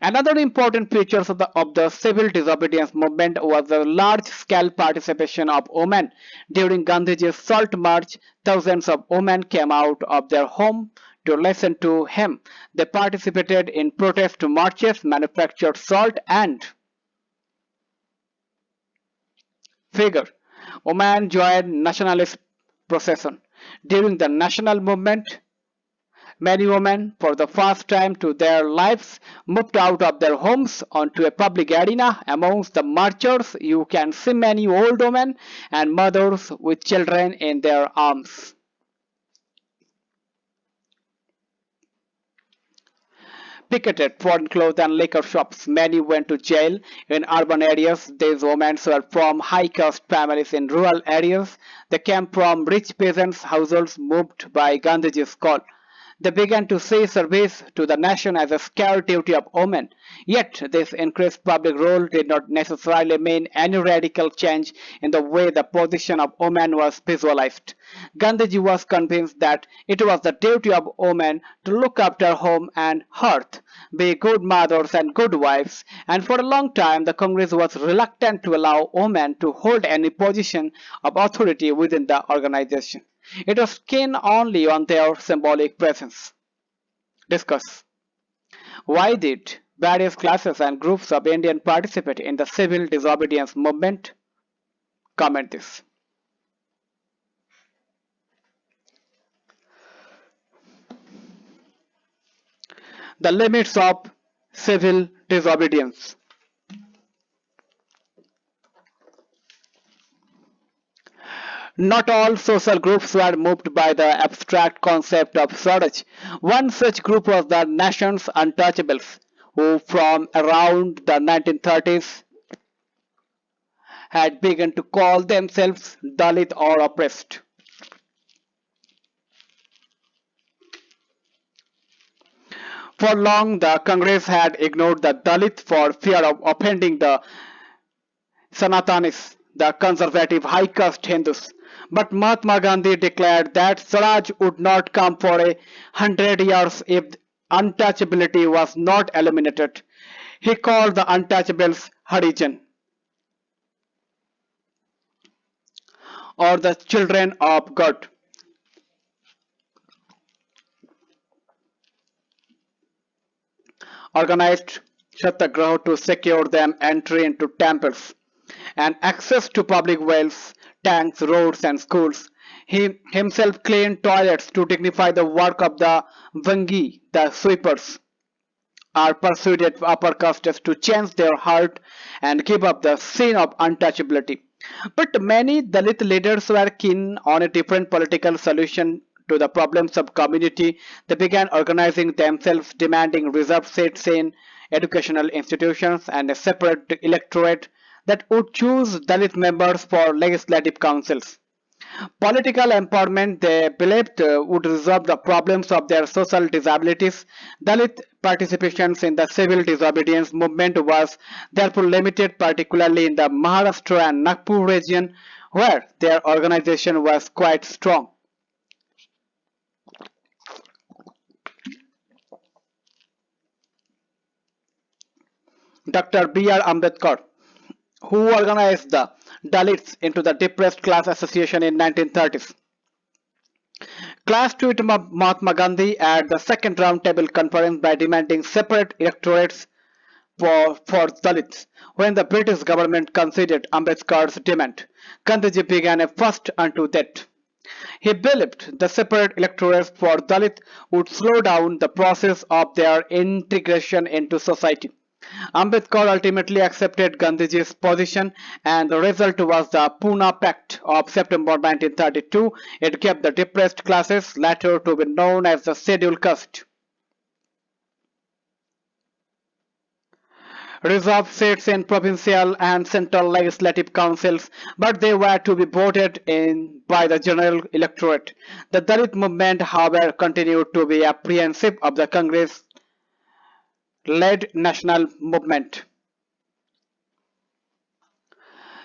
Another important feature of the civil disobedience movement was the large-scale participation of women. During Gandhiji's Salt March, thousands of women came out of their home to listen to him. They participated in protest marches, manufactured salt and figure. Women joined nationalist procession. During the national movement, many women, for the first time to their lives, moved out of their homes onto a public arena. Amongst the marchers, you can see many old women and mothers with children in their arms. Picketed pawn clothes and liquor shops. Many went to jail in urban areas. These women were from high-caste families in rural areas. They came from rich peasants' households moved by Gandhiji's call. They began to see service to the nation as a sacred duty of women. Yet this increased public role did not necessarily mean any radical change in the way the position of women was visualized. Gandhiji was convinced that it was the duty of women to look after home and hearth, be good mothers and good wives, and for a long time the Congress was reluctant to allow women to hold any position of authority within the organization. It was keen only on their symbolic presence. Discuss. Why did various classes and groups of Indians participate in the civil disobedience movement? Comment this. The limits of civil disobedience. Not all social groups were moved by the abstract concept of Swaraj. One such group was the nation's untouchables, who from around the 1930s had begun to call themselves Dalit or oppressed. For long, the Congress had ignored the Dalit for fear of offending the Sanatanis, the conservative high-caste Hindus. But Mahatma Gandhi declared that Swaraj would not come for 100 years if untouchability was not eliminated. He called the untouchables Harijan, or the children of God. Organized Satyagraha to secure them entry into temples and access to public wells, tanks, roads, and schools. He himself cleaned toilets to dignify the work of the Vangi, the sweepers, or persuaded upper castes to change their heart and give up the sin of untouchability. But many Dalit leaders were keen on a different political solution to the problems of community. They began organizing themselves, demanding reserved seats in educational institutions and a separate electorate that would choose Dalit members for legislative councils. Political empowerment, they believed, would resolve the problems of their social disabilities. Dalit participations in the civil disobedience movement was therefore limited, particularly in the Maharashtra and Nagpur region, where their organization was quite strong. Dr. B.R. Ambedkar, who organized the Dalits into the Depressed Class Association in 1930s. Class tweeted Mahatma Gandhi at the second roundtable conference by demanding separate electorates for Dalits. When the British government considered Ambedkar's demand, Gandhiji began a first unto that. He believed the separate electorates for Dalit would slow down the process of their integration into society. Ambedkar ultimately accepted Gandhiji's position, and the result was the Pune Pact of September 1932. It gave the depressed classes, later to be known as the scheduled caste, reserved seats in provincial and central legislative councils, but they were to be voted in by the general electorate. The Dalit movement, however, continued to be apprehensive of the Congress-led national movement.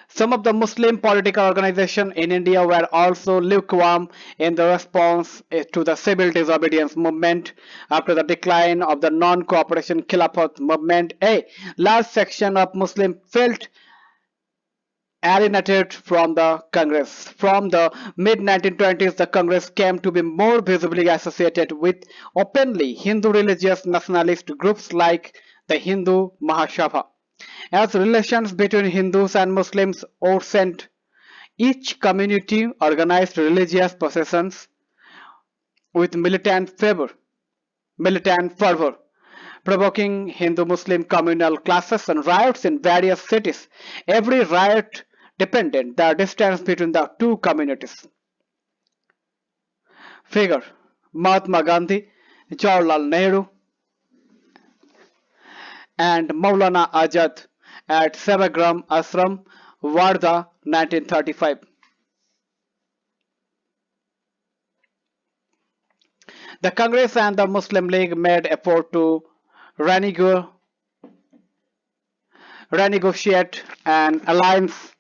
Some of the Muslim political organizations in India were also lukewarm in the response to the civil disobedience movement. After the decline of the non-cooperation Khilafat movement, a large section of Muslims felt alienated from the Congress. From the mid-1920s, the Congress came to be more visibly associated with openly Hindu religious nationalist groups like the Hindu Mahasabha. As relations between Hindus and Muslims worsened, each community organized religious processions with militant fervor, provoking Hindu-Muslim communal clashes and riots in various cities. Every riot depended the distance between the two communities. Figure: Mahatma Gandhi, Jawaharlal Nehru, and Maulana Azad at Sevagram Ashram, Wardha, 1935. The Congress and the Muslim League made effort to renegotiate an alliance,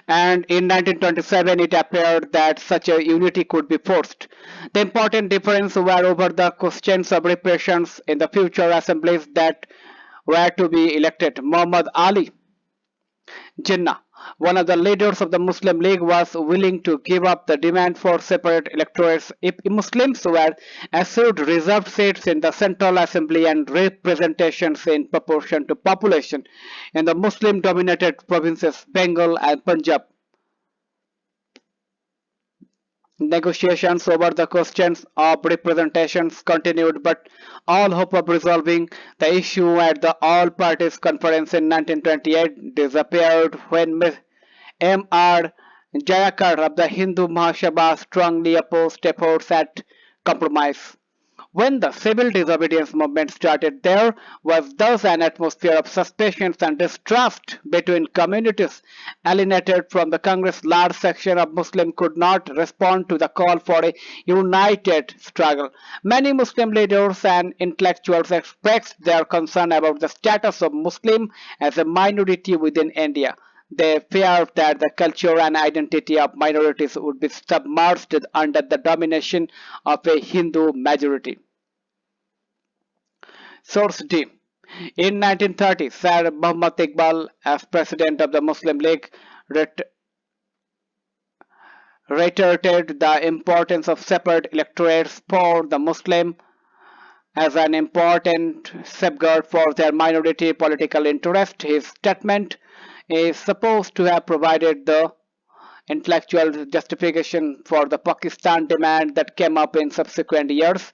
and in 1927 it appeared that such a unity could be forced. The important differences were over the questions of repressions in the future assemblies that were to be elected. Muhammad Ali Jinnah, one of the leaders of the Muslim League, was willing to give up the demand for separate electorates if Muslims were assured reserved seats in the Central Assembly and representations in proportion to population in the Muslim-dominated provinces Bengal and Punjab. Negotiations over the questions of representations continued, but all hope of resolving the issue at the All Parties Conference in 1928 disappeared when M.R. Jayakar of the Hindu Mahasabha strongly opposed efforts at compromise. When the civil disobedience movement started, there was thus an atmosphere of suspicion and distrust between communities. Alienated from the Congress, large section of Muslims could not respond to the call for a united struggle. Many Muslim leaders and intellectuals expressed their concern about the status of Muslim as a minority within India. They feared that the culture and identity of minorities would be submerged under the domination of a Hindu majority. Source D. In 1930, Sir Muhammad Iqbal, as president of the Muslim League, reiterated the importance of separate electorates for the Muslim as an important safeguard for their minority political interest. His statement is supposed to have provided the intellectual justification for the Pakistan demand that came up in subsequent years.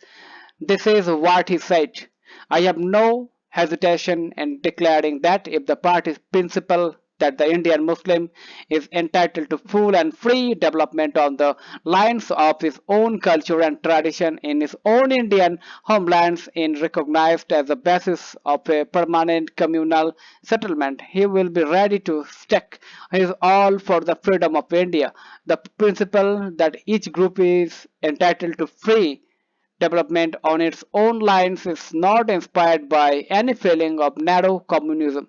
This is what he said: I have no hesitation in declaring that if the party's principle that the Indian Muslim is entitled to full and free development on the lines of his own culture and tradition in his own Indian homelands is recognized as the basis of a permanent communal settlement, he will be ready to stake his all for the freedom of India. The principle that each group is entitled to free development on its own lines is not inspired by any feeling of narrow communism.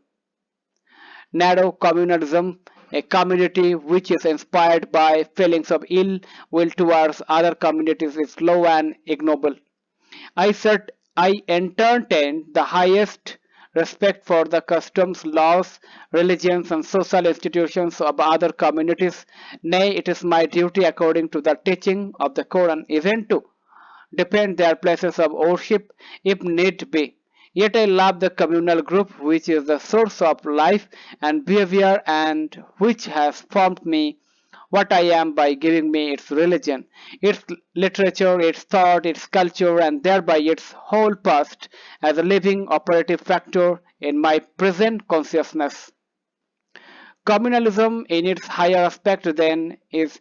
Narrow communalism, a community which is inspired by feelings of ill will towards other communities, is low and ignoble. I entertain the highest respect for the customs, laws, religions, and social institutions of other communities. Nay, it is my duty, according to the teaching of the Quran, even to defend their places of worship if need be. Yet I love the communal group which is the source of life and behavior and which has formed me what I am by giving me its religion, its literature, its thought, its culture, and thereby its whole past as a living operative factor in my present consciousness. Communalism, in its higher aspect, then, is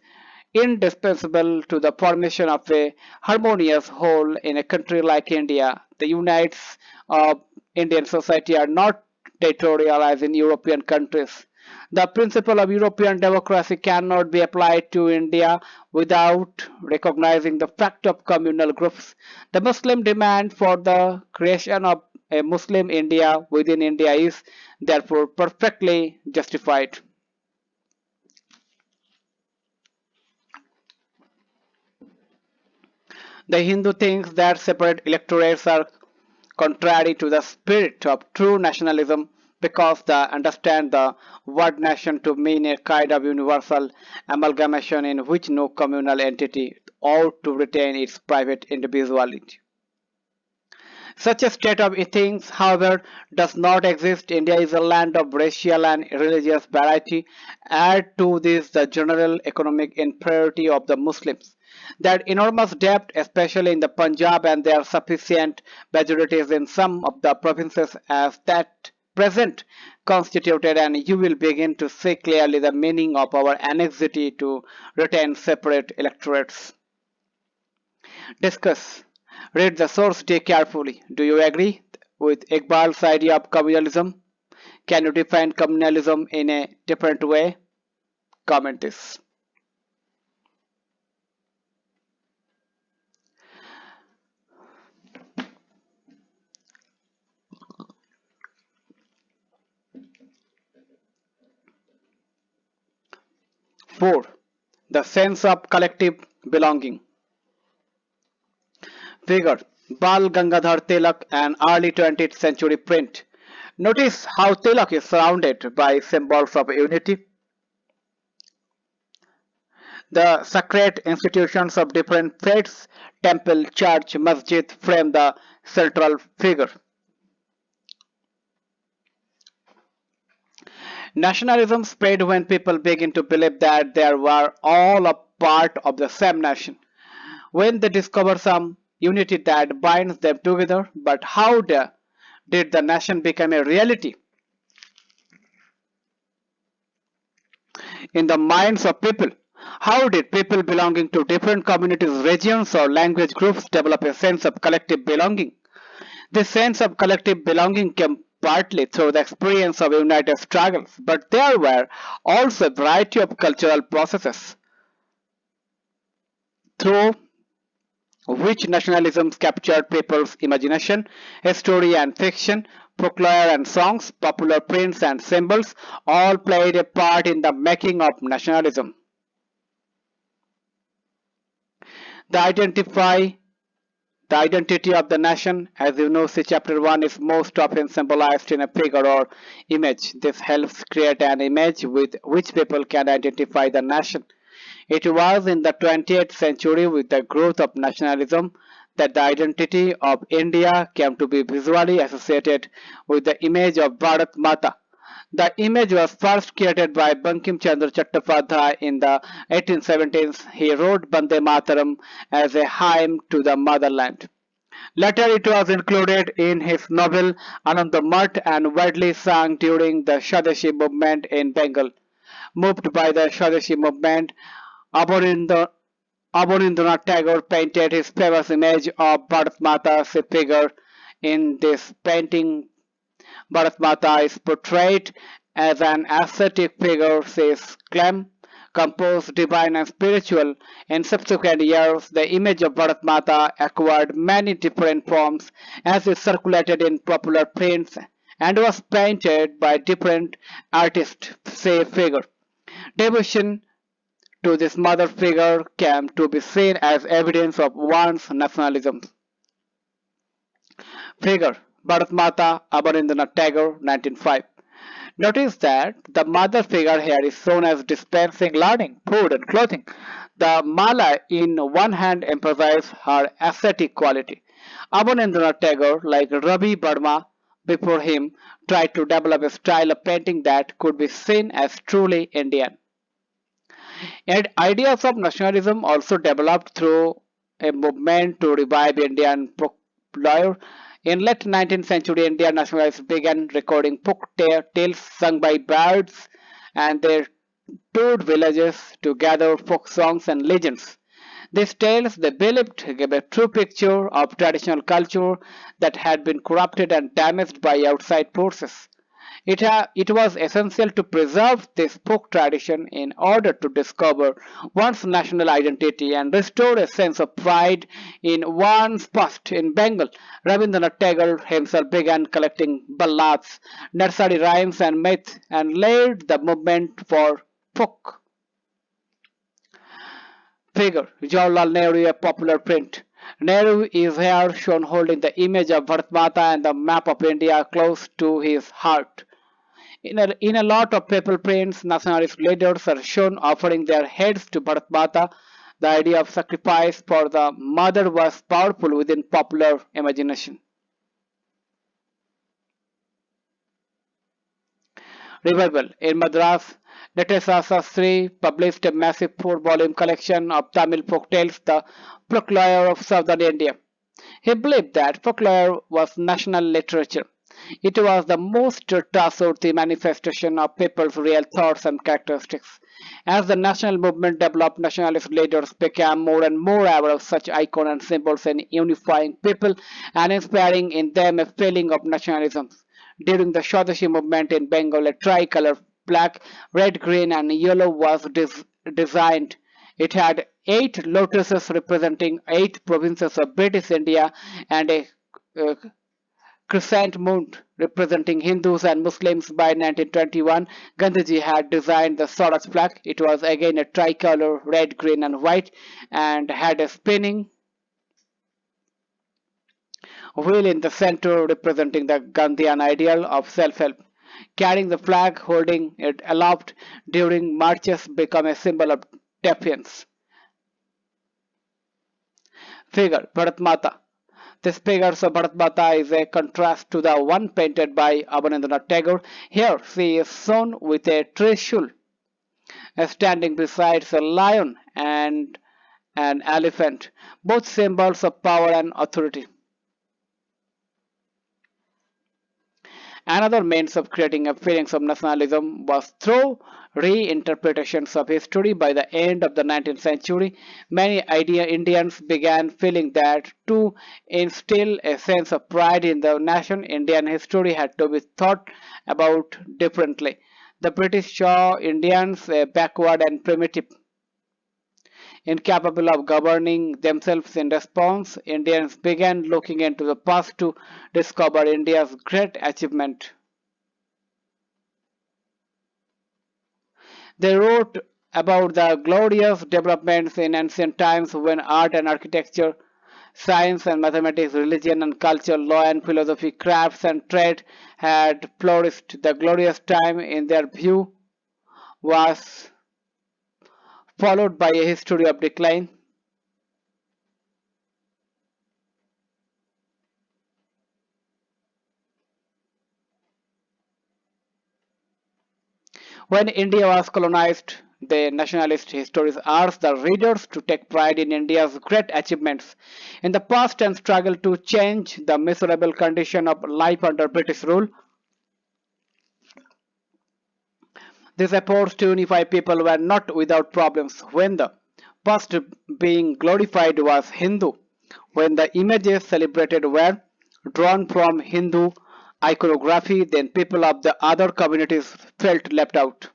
indispensable to the formation of a harmonious whole in a country like India. The units of Indian society are not territorial as in European countries. The principle of European democracy cannot be applied to India without recognizing the fact of communal groups. The Muslim demand for the creation of a Muslim India within India is therefore perfectly justified. The Hindu thinks that separate electorates are contrary to the spirit of true nationalism because they understand the word nation to mean a kind of universal amalgamation in which no communal entity ought to retain its private individuality. Such a state of things, however, does not exist. India is a land of racial and religious variety. Add to this the general economic inferiority of the Muslims. That enormous debt, especially in the Punjab, and their sufficient majorities in some of the provinces as that present constituted, and you will begin to see clearly the meaning of our anxiety to retain separate electorates. Discuss. Read the source day carefully. Do you agree with Iqbal's idea of communalism? Can you define communalism in a different way? Comment this. Four, the sense of collective belonging. Figure Bal Gangadhar Tilak, an early 20th century print. Notice how Tilak is surrounded by symbols of unity. The sacred institutions of different faiths, temple, church, masjid, frame the central figure. Nationalism spread when people begin to believe that they were all a part of the same nation. When they discover some unity that binds them together, but did the nation become a reality? In the minds of people, how did people belonging to different communities, regions, or language groups develop a sense of collective belonging? This sense of collective belonging came partly through the experience of united struggles, but there were also a variety of cultural processes through which nationalism captured people's imagination, history and fiction, folklore and songs, popular prints and symbols all played a part in the making of nationalism. The identify The identity of the nation, as you know, see chapter 1, is most often symbolized in a figure or image. This helps create an image with which people can identify the nation. It was in the 20th century, with the growth of nationalism, that the identity of India came to be visually associated with the image of Bharat Mata. The image was first created by Bankim Chandra Chattopadhyay in the 1870s. He wrote Bande Mataram as a hymn to the motherland. Later it was included in his novel Anandamath and widely sung during the Swadeshi movement in Bengal. Moved by the Swadeshi movement, Abanindranath Tagore painted his famous image of Bharat Mata's figure. In this painting, Bharat Mata is portrayed as an ascetic figure, says Clem, composed, divine and spiritual. In subsequent years, the image of Bharat Mata acquired many different forms as it circulated in popular prints and was painted by different artists, say figure. Devotion to this mother figure came to be seen as evidence of one's nationalism. Figure Bharat Mata, Abanindranath Tagore, 1905. Notice that the mother figure here is shown as dispensing learning, food, and clothing. The mala in one hand emphasized her aesthetic quality. Abanindranath Tagore, like Ravi Burma before him, tried to develop a style of painting that could be seen as truly Indian. And ideas of nationalism also developed through a movement to revive Indian folklore. In late 19th century, Indian nationalists began recording folk tales sung by birds, and they toured villages to gather folk songs and legends. These tales, they believed, gave a true picture of traditional culture that had been corrupted and damaged by outside forces. It was essential to preserve this folk tradition in order to discover one's national identity and restore a sense of pride in one's past. In Bengal, Rabindranath Tagore himself began collecting ballads, nursery rhymes, and myths and led the movement for folk. Figure Jawaharlal Nehru, a popular print. Nehru is here shown holding the image of Bharat Mata and the map of India close to his heart. In a lot of paper prints, nationalist leaders are shown offering their heads to Bharat Mata. The idea of sacrifice for the mother was powerful within popular imagination. Revival. In Madras, Natesa Sastry published a massive four-volume collection of Tamil folk tales, the folklore of southern India. He believed that folklore was national literature. It was the most trustworthy manifestation of people's real thoughts and characteristics. As the national movement developed, nationalist leaders became more and more aware of such icons and symbols in unifying people and inspiring in them a feeling of nationalism. During the Swadeshi movement in Bengal, a tricolor black, red, green, and yellow was designed. It had 8 lotuses representing 8 provinces of British India and a uh, crescent moon representing Hindus and Muslims. By 1921, Gandhiji had designed the Swaraj flag. It was again a tricolor, red, green, and white, and had a spinning wheel in the center representing the Gandhian ideal of self-help. Carrying the flag, holding it aloft during marches became a symbol of defiance. Figure Bharat Mata. This figure of Bharat Mata is a contrast to the one painted by Abanindranath Tagore. Here she is shown with a trishul, standing beside a lion and an elephant, both symbols of power and authority. Another means of creating a feeling of nationalism was through reinterpretations of history. By the end of the 19th century, many Indians began feeling that to instill a sense of pride in the nation, Indian history had to be thought about differently. The British saw Indians backward and primitive, incapable of governing themselves. In response, Indians began looking into the past to discover India's great achievement. They wrote about the glorious developments in ancient times when art and architecture, science and mathematics, religion and culture, law and philosophy, crafts and trade had flourished. The glorious time, in their view, was followed by a history of decline. When India was colonized, the nationalist historians asked the readers to take pride in India's great achievements in the past and struggle to change the miserable condition of life under British rule. These efforts to unify people were not without problems. When the past being glorified was Hindu, when the images celebrated were drawn from Hindu iconography, then people of the other communities felt left out.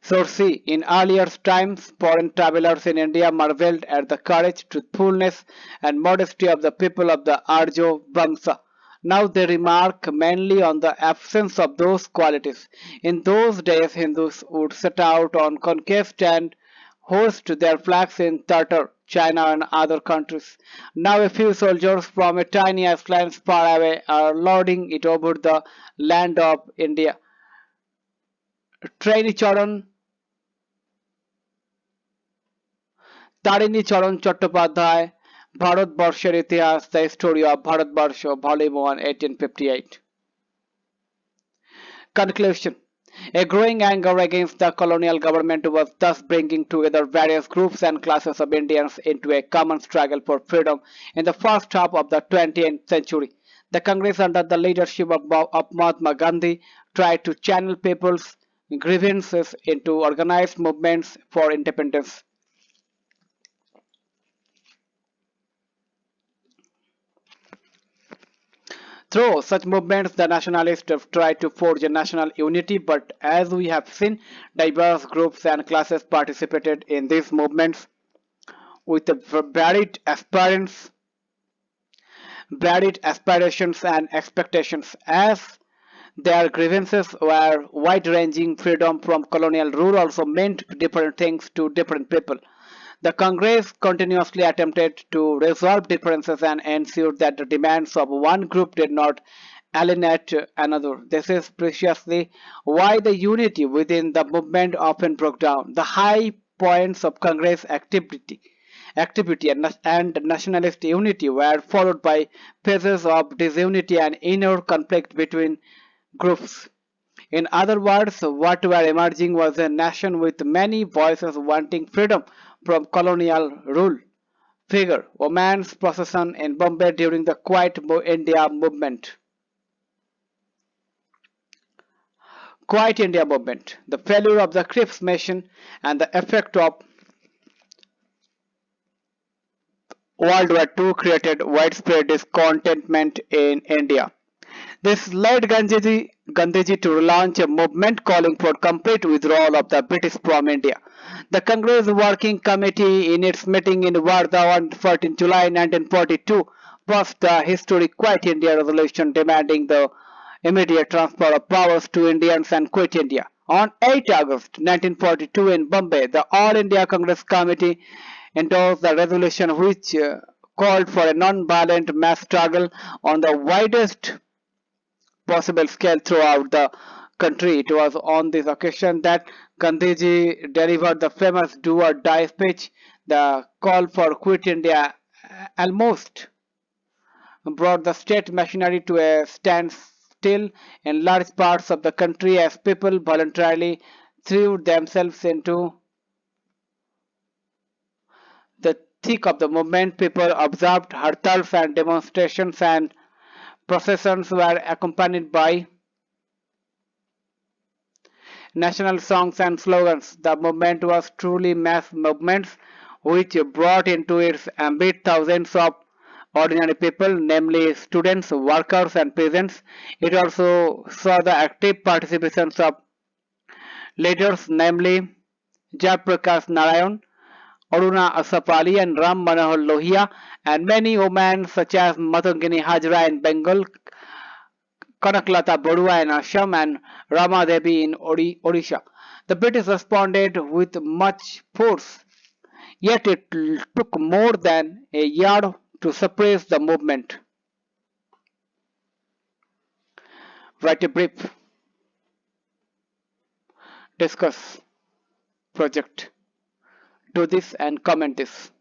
So see, in earlier times, foreign travelers in India marveled at the courage, truthfulness, and modesty of the people of the Arjo Vamsa. Now they remark mainly on the absence of those qualities. In those days, Hindus would set out on conquest and hoist their flags in Tartar, China, and other countries. Now a few soldiers from a tiny island far away are lording it over the land of India. Trainee Charan Tarini চরণ চট্টোপাধ্যায়, ভারতবর্ষের ইতিহাস, the story of Bharatvarsha, volume 1, 1858. Conclusion. A growing anger against the colonial government was thus bringing together various groups and classes of Indians into a common struggle for freedom in the first half of the 20th century. The Congress, under the leadership of Mahatma Gandhi, tried to channel people's grievances into organized movements for independence. Through such movements, the nationalists have tried to forge a national unity, but as we have seen, diverse groups and classes participated in these movements with varied aspirations and expectations. As their grievances were wide-ranging, freedom from colonial rule also meant different things to different people. The Congress continuously attempted to resolve differences and ensure that the demands of one group did not alienate another. This is precisely why the unity within the movement often broke down. The high points of Congress activity and nationalist unity were followed by phases of disunity and inner conflict between groups. In other words, what were emerging was a nation with many voices wanting freedom from colonial rule. Figure women's procession in Bombay during the Quiet India movement. Quiet India movement, the failure of the Cripps mission, and the effect of World War II created widespread discontentment in India. This led Gandhiji to launch a movement calling for complete withdrawal of the British from India. The Congress Working Committee, in its meeting in Wardha on 14 July 1942, passed the historic Quiet India resolution demanding the immediate transfer of powers to Indians and quit India. On 8 August 1942 in Bombay, the All India Congress Committee endorsed the resolution which called for a non-violent mass struggle on the widest possible scale throughout the country. It was on this occasion that Gandhiji delivered the famous do or die speech. The call for quit India almost brought the state machinery to a standstill in large parts of the country as people voluntarily threw themselves into the thick of the movement. People observed hartals and demonstrations, and processions were accompanied by national songs and slogans. The movement was truly mass movement which brought into its ambit thousands of ordinary people, namely students, workers and peasants. It also saw the active participation of leaders, namely Jayaprakash Narayan, Aruna Asafali and Ram Manohar Lohia, and many women such as Matangini Hajra in Bengal, Kanaklata Borua in Assam, and Rama Devi in Odisha. The British responded with much force, yet it took more than a year to suppress the movement. Write a brief, discuss, project, do this and comment this.